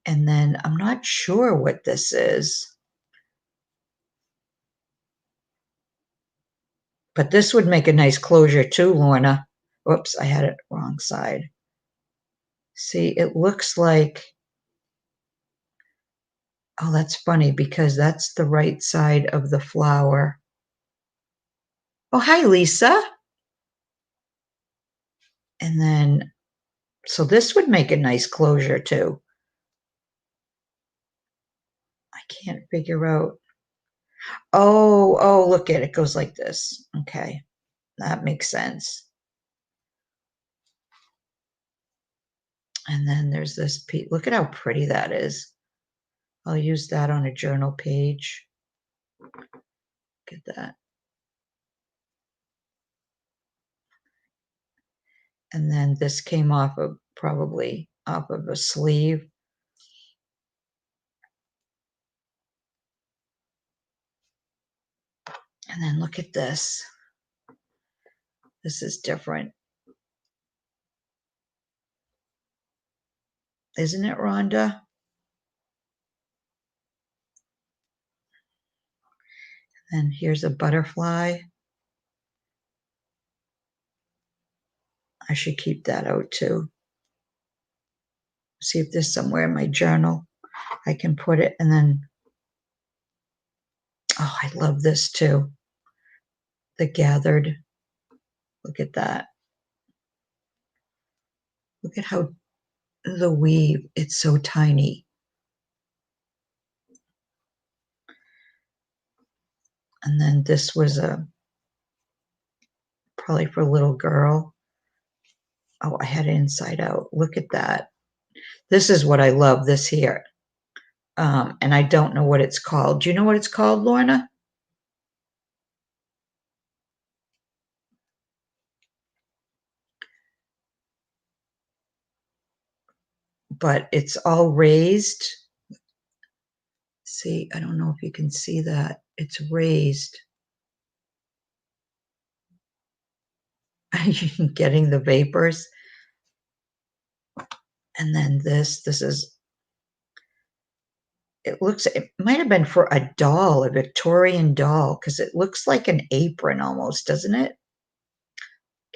And then I'm not sure what this is. But this would make a nice closure too, Lorna. Whoops, I had it wrong side. See, it looks like, oh, that's funny because that's the right side of the flower. Oh, hi, Lisa. And then, so this would make a nice closure too. I can't figure out. Oh, look at it. It goes like this. Okay, that makes sense. And then there's this piece. Look at how pretty that is. I'll use that on a journal page. Look at that. And then this came probably off of a sleeve. And then look at this. This is different. Isn't it, Rhonda? And here's a butterfly. I should keep that out too. See if there's somewhere in my journal I can put it. And then, oh, I love this too. The gathered. Look at that. Look at how the weave, it's so tiny. And then this was probably for a little girl. Oh, I had it inside out. Look at that. This is what I love, this here. And I don't know what it's called. Do you know what it's called, Lorna? But it's all raised. See, I don't know if you can see that. It's raised. Getting the vapors. And then this is, it looks, it might have been for a doll, a Victorian doll, because it looks like an apron almost, doesn't it?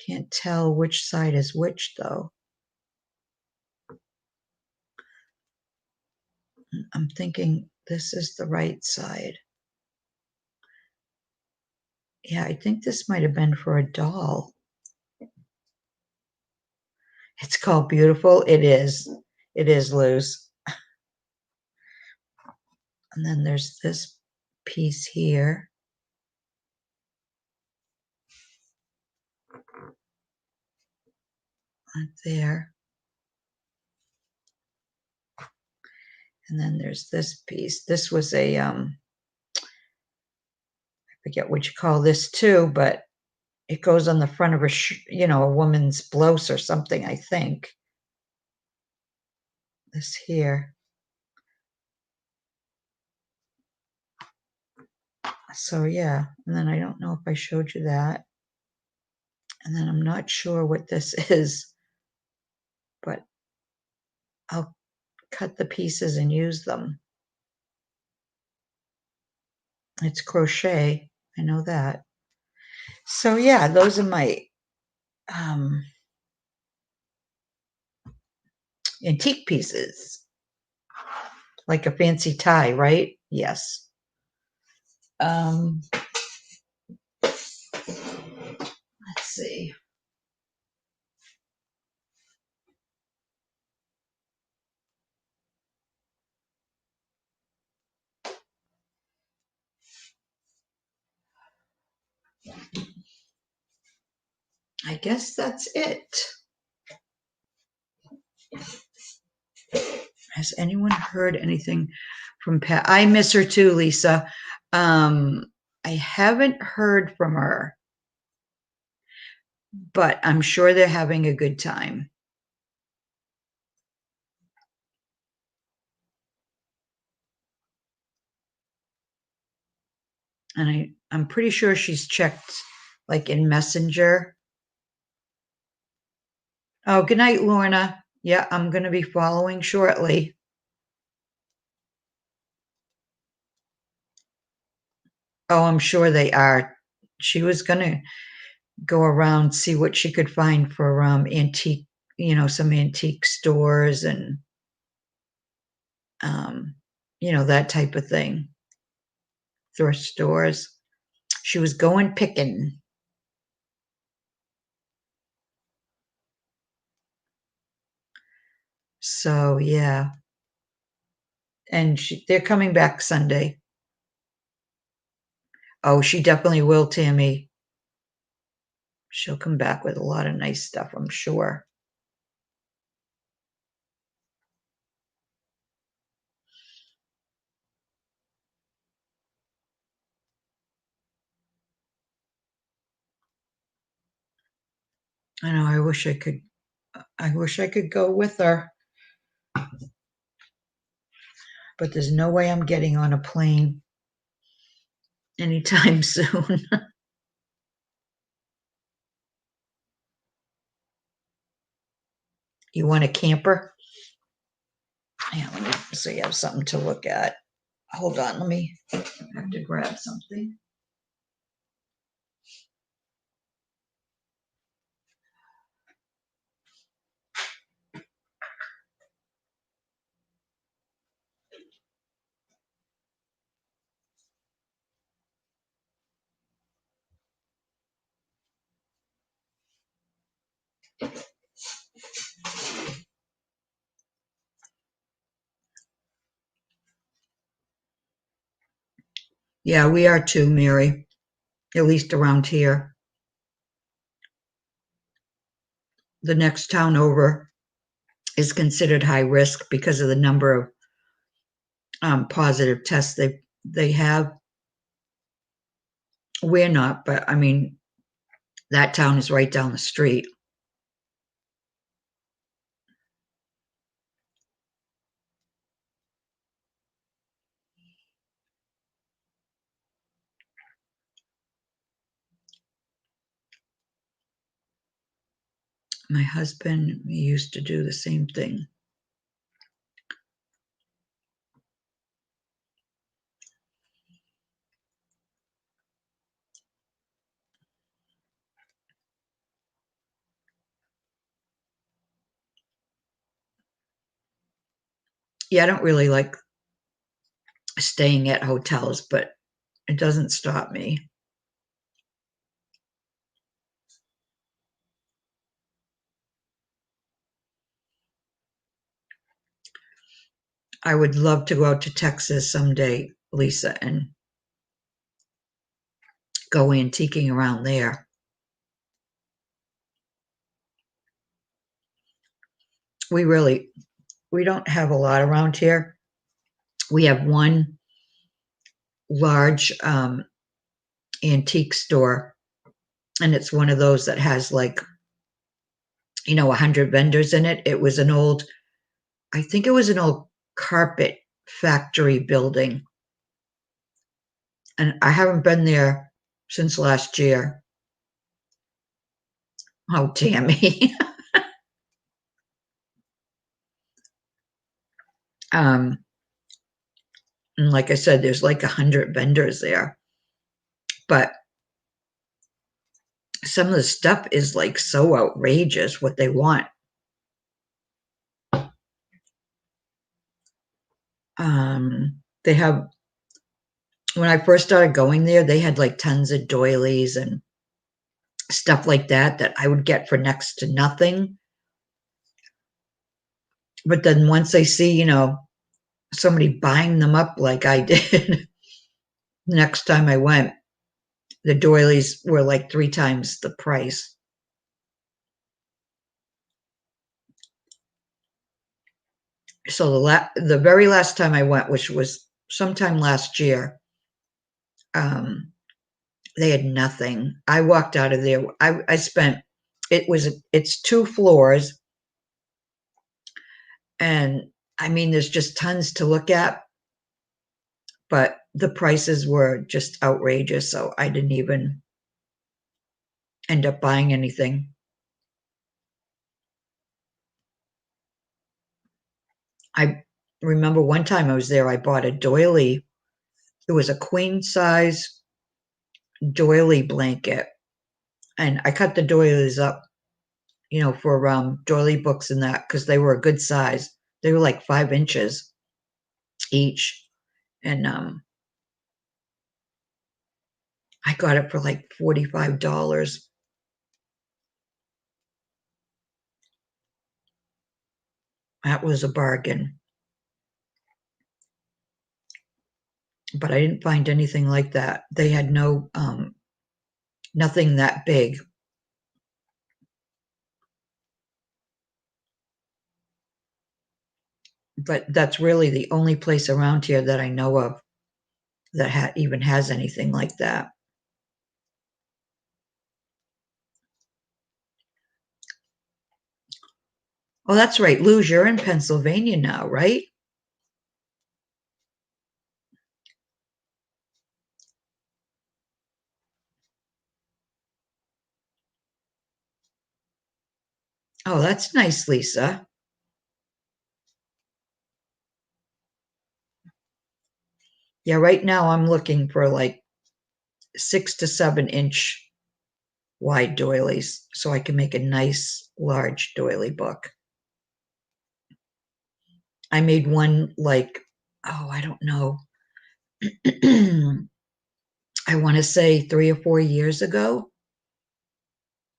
Can't tell which side is which though. I'm thinking this is the right side. Yeah, I think this might have been for a doll. It's called Beautiful. It is. It is loose. And then there's this piece here. Right there. And then there's this piece. This was a, I forget what you call this too, but it goes on the front of a, a woman's blouse or something, I think. This here. So yeah, and then I don't know if I showed you that. And then I'm not sure what this is, but I'll cut the pieces and use them. It's crochet, I know that. So yeah, those are my antique pieces. Like a fancy tie, right? Yes. Let's see. I guess that's it. Has anyone heard anything from Pat? I miss her too, Lisa. I haven't heard from her, but I'm sure they're having a good time. And I'm pretty sure she's checked like in Messenger. Oh, good night, Lorna. Yeah, I'm going to be following shortly. Oh, I'm sure they are. She was going to go around, see what she could find for antique, some antique stores and, that type of thing. Thrift stores. She was going picking. So, yeah. And they're coming back Sunday. Oh, she definitely will, Tammy. She'll come back with a lot of nice stuff, I'm sure. I know, I wish I could go with her. But there's no way I'm getting on a plane anytime soon. You want a camper? Yeah, let me so you have something to look at. Hold on, I have to grab something. Yeah, we are too, Mary, at least around here. The next town over is considered high risk because of the number of positive tests they have. We're not, but I mean, that town is right down the street. My husband used to do the same thing. Yeah, I don't really like staying at hotels, but it doesn't stop me. I would love to go out to Texas someday, Lisa, and go antiquing around there. We don't have a lot around here. We have one large antique store, and it's one of those that has like 100 vendors in it. I think it was an old carpet factory building, and I haven't been there since last year. Oh, Tammy. um, and like I said, there's like 100 vendors there, but some of the stuff is like so outrageous what they want. They have When I first started going there, they had like tons of doilies and stuff like that I would get for next to nothing. But then once I see, somebody buying them up like I did, next time I went, the doilies were like 3 times the price. So the very last time I went, which was sometime last year, um, they had nothing. I walked out of there. I spent it's 2 floors, and I mean, there's just tons to look at, but the prices were just outrageous. So I didn't even end up buying anything. I remember one time I was there, I bought a doily. It was a queen size doily blanket, and I cut the doilies up, for doily books and that because they were a good size. They were like 5 inches each, and I got it for like $45. That was a bargain. But I didn't find anything like that. They had nothing that big. But that's really the only place around here that I know of that even has anything like that. Oh, that's right, Luz, you're in Pennsylvania now, right? Oh, that's nice, Lisa. Yeah, right now I'm looking for like 6 to 7 inch wide doilies so I can make a nice large doily book. I made one like, oh, I don't know. I want to say 3 or 4 years ago.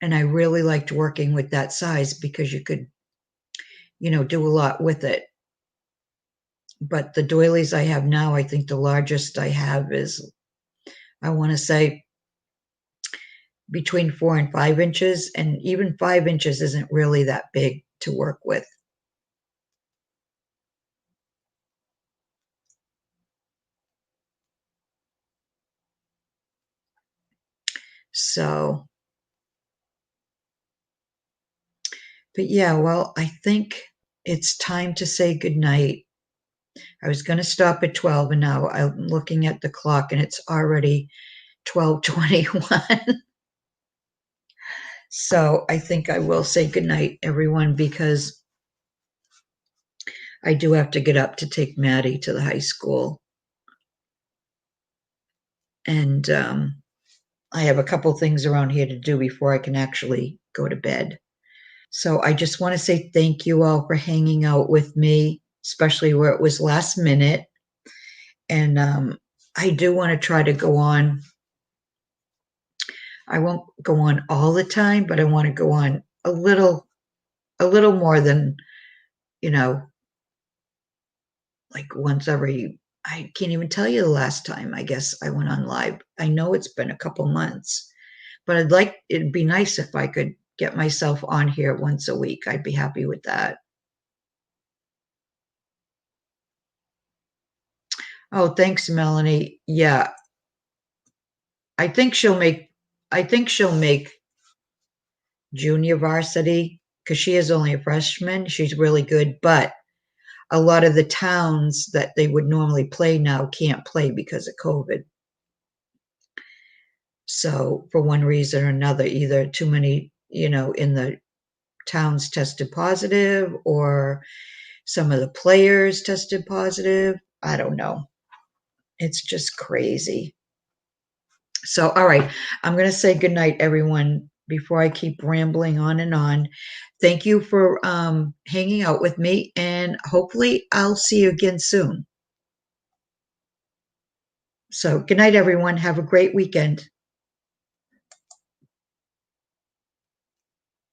And I really liked working with that size because you could, do a lot with it. But the doilies I have now, I think the largest I have is, I want to say, between 4 and 5 inches. And even 5 inches isn't really that big to work with. So, but yeah, well, I think it's time to say goodnight. I was going to stop at 12 and now I'm looking at the clock and it's already 12:21. So I think I will say goodnight, everyone, because I do have to get up to take Maddie to the high school. And I have a couple things around here to do before I can actually go to bed. So I just want to say thank you all for hanging out with me, especially where it was last minute. And I do want to try to go on. I won't go on all the time, but I want to go on a little more than, you know, like once every, I can't even tell you the last time I guess I went on live. I know it's been a couple months, but it'd be nice if I could get myself on here once a week. I'd be happy with that. Oh, thanks, Melanie. Yeah, I think she'll make, I think she'll make junior varsity because she is only a freshman. She's really good, but a lot of the towns that they would normally play now can't play because of COVID. So for one reason or another, either too many, in the towns tested positive or some of the players tested positive. I don't know. It's just crazy. So, all right, I'm going to say goodnight, everyone, before I keep rambling on and on. Thank you for hanging out with me, and hopefully, I'll see you again soon. So, good night, everyone. Have a great weekend.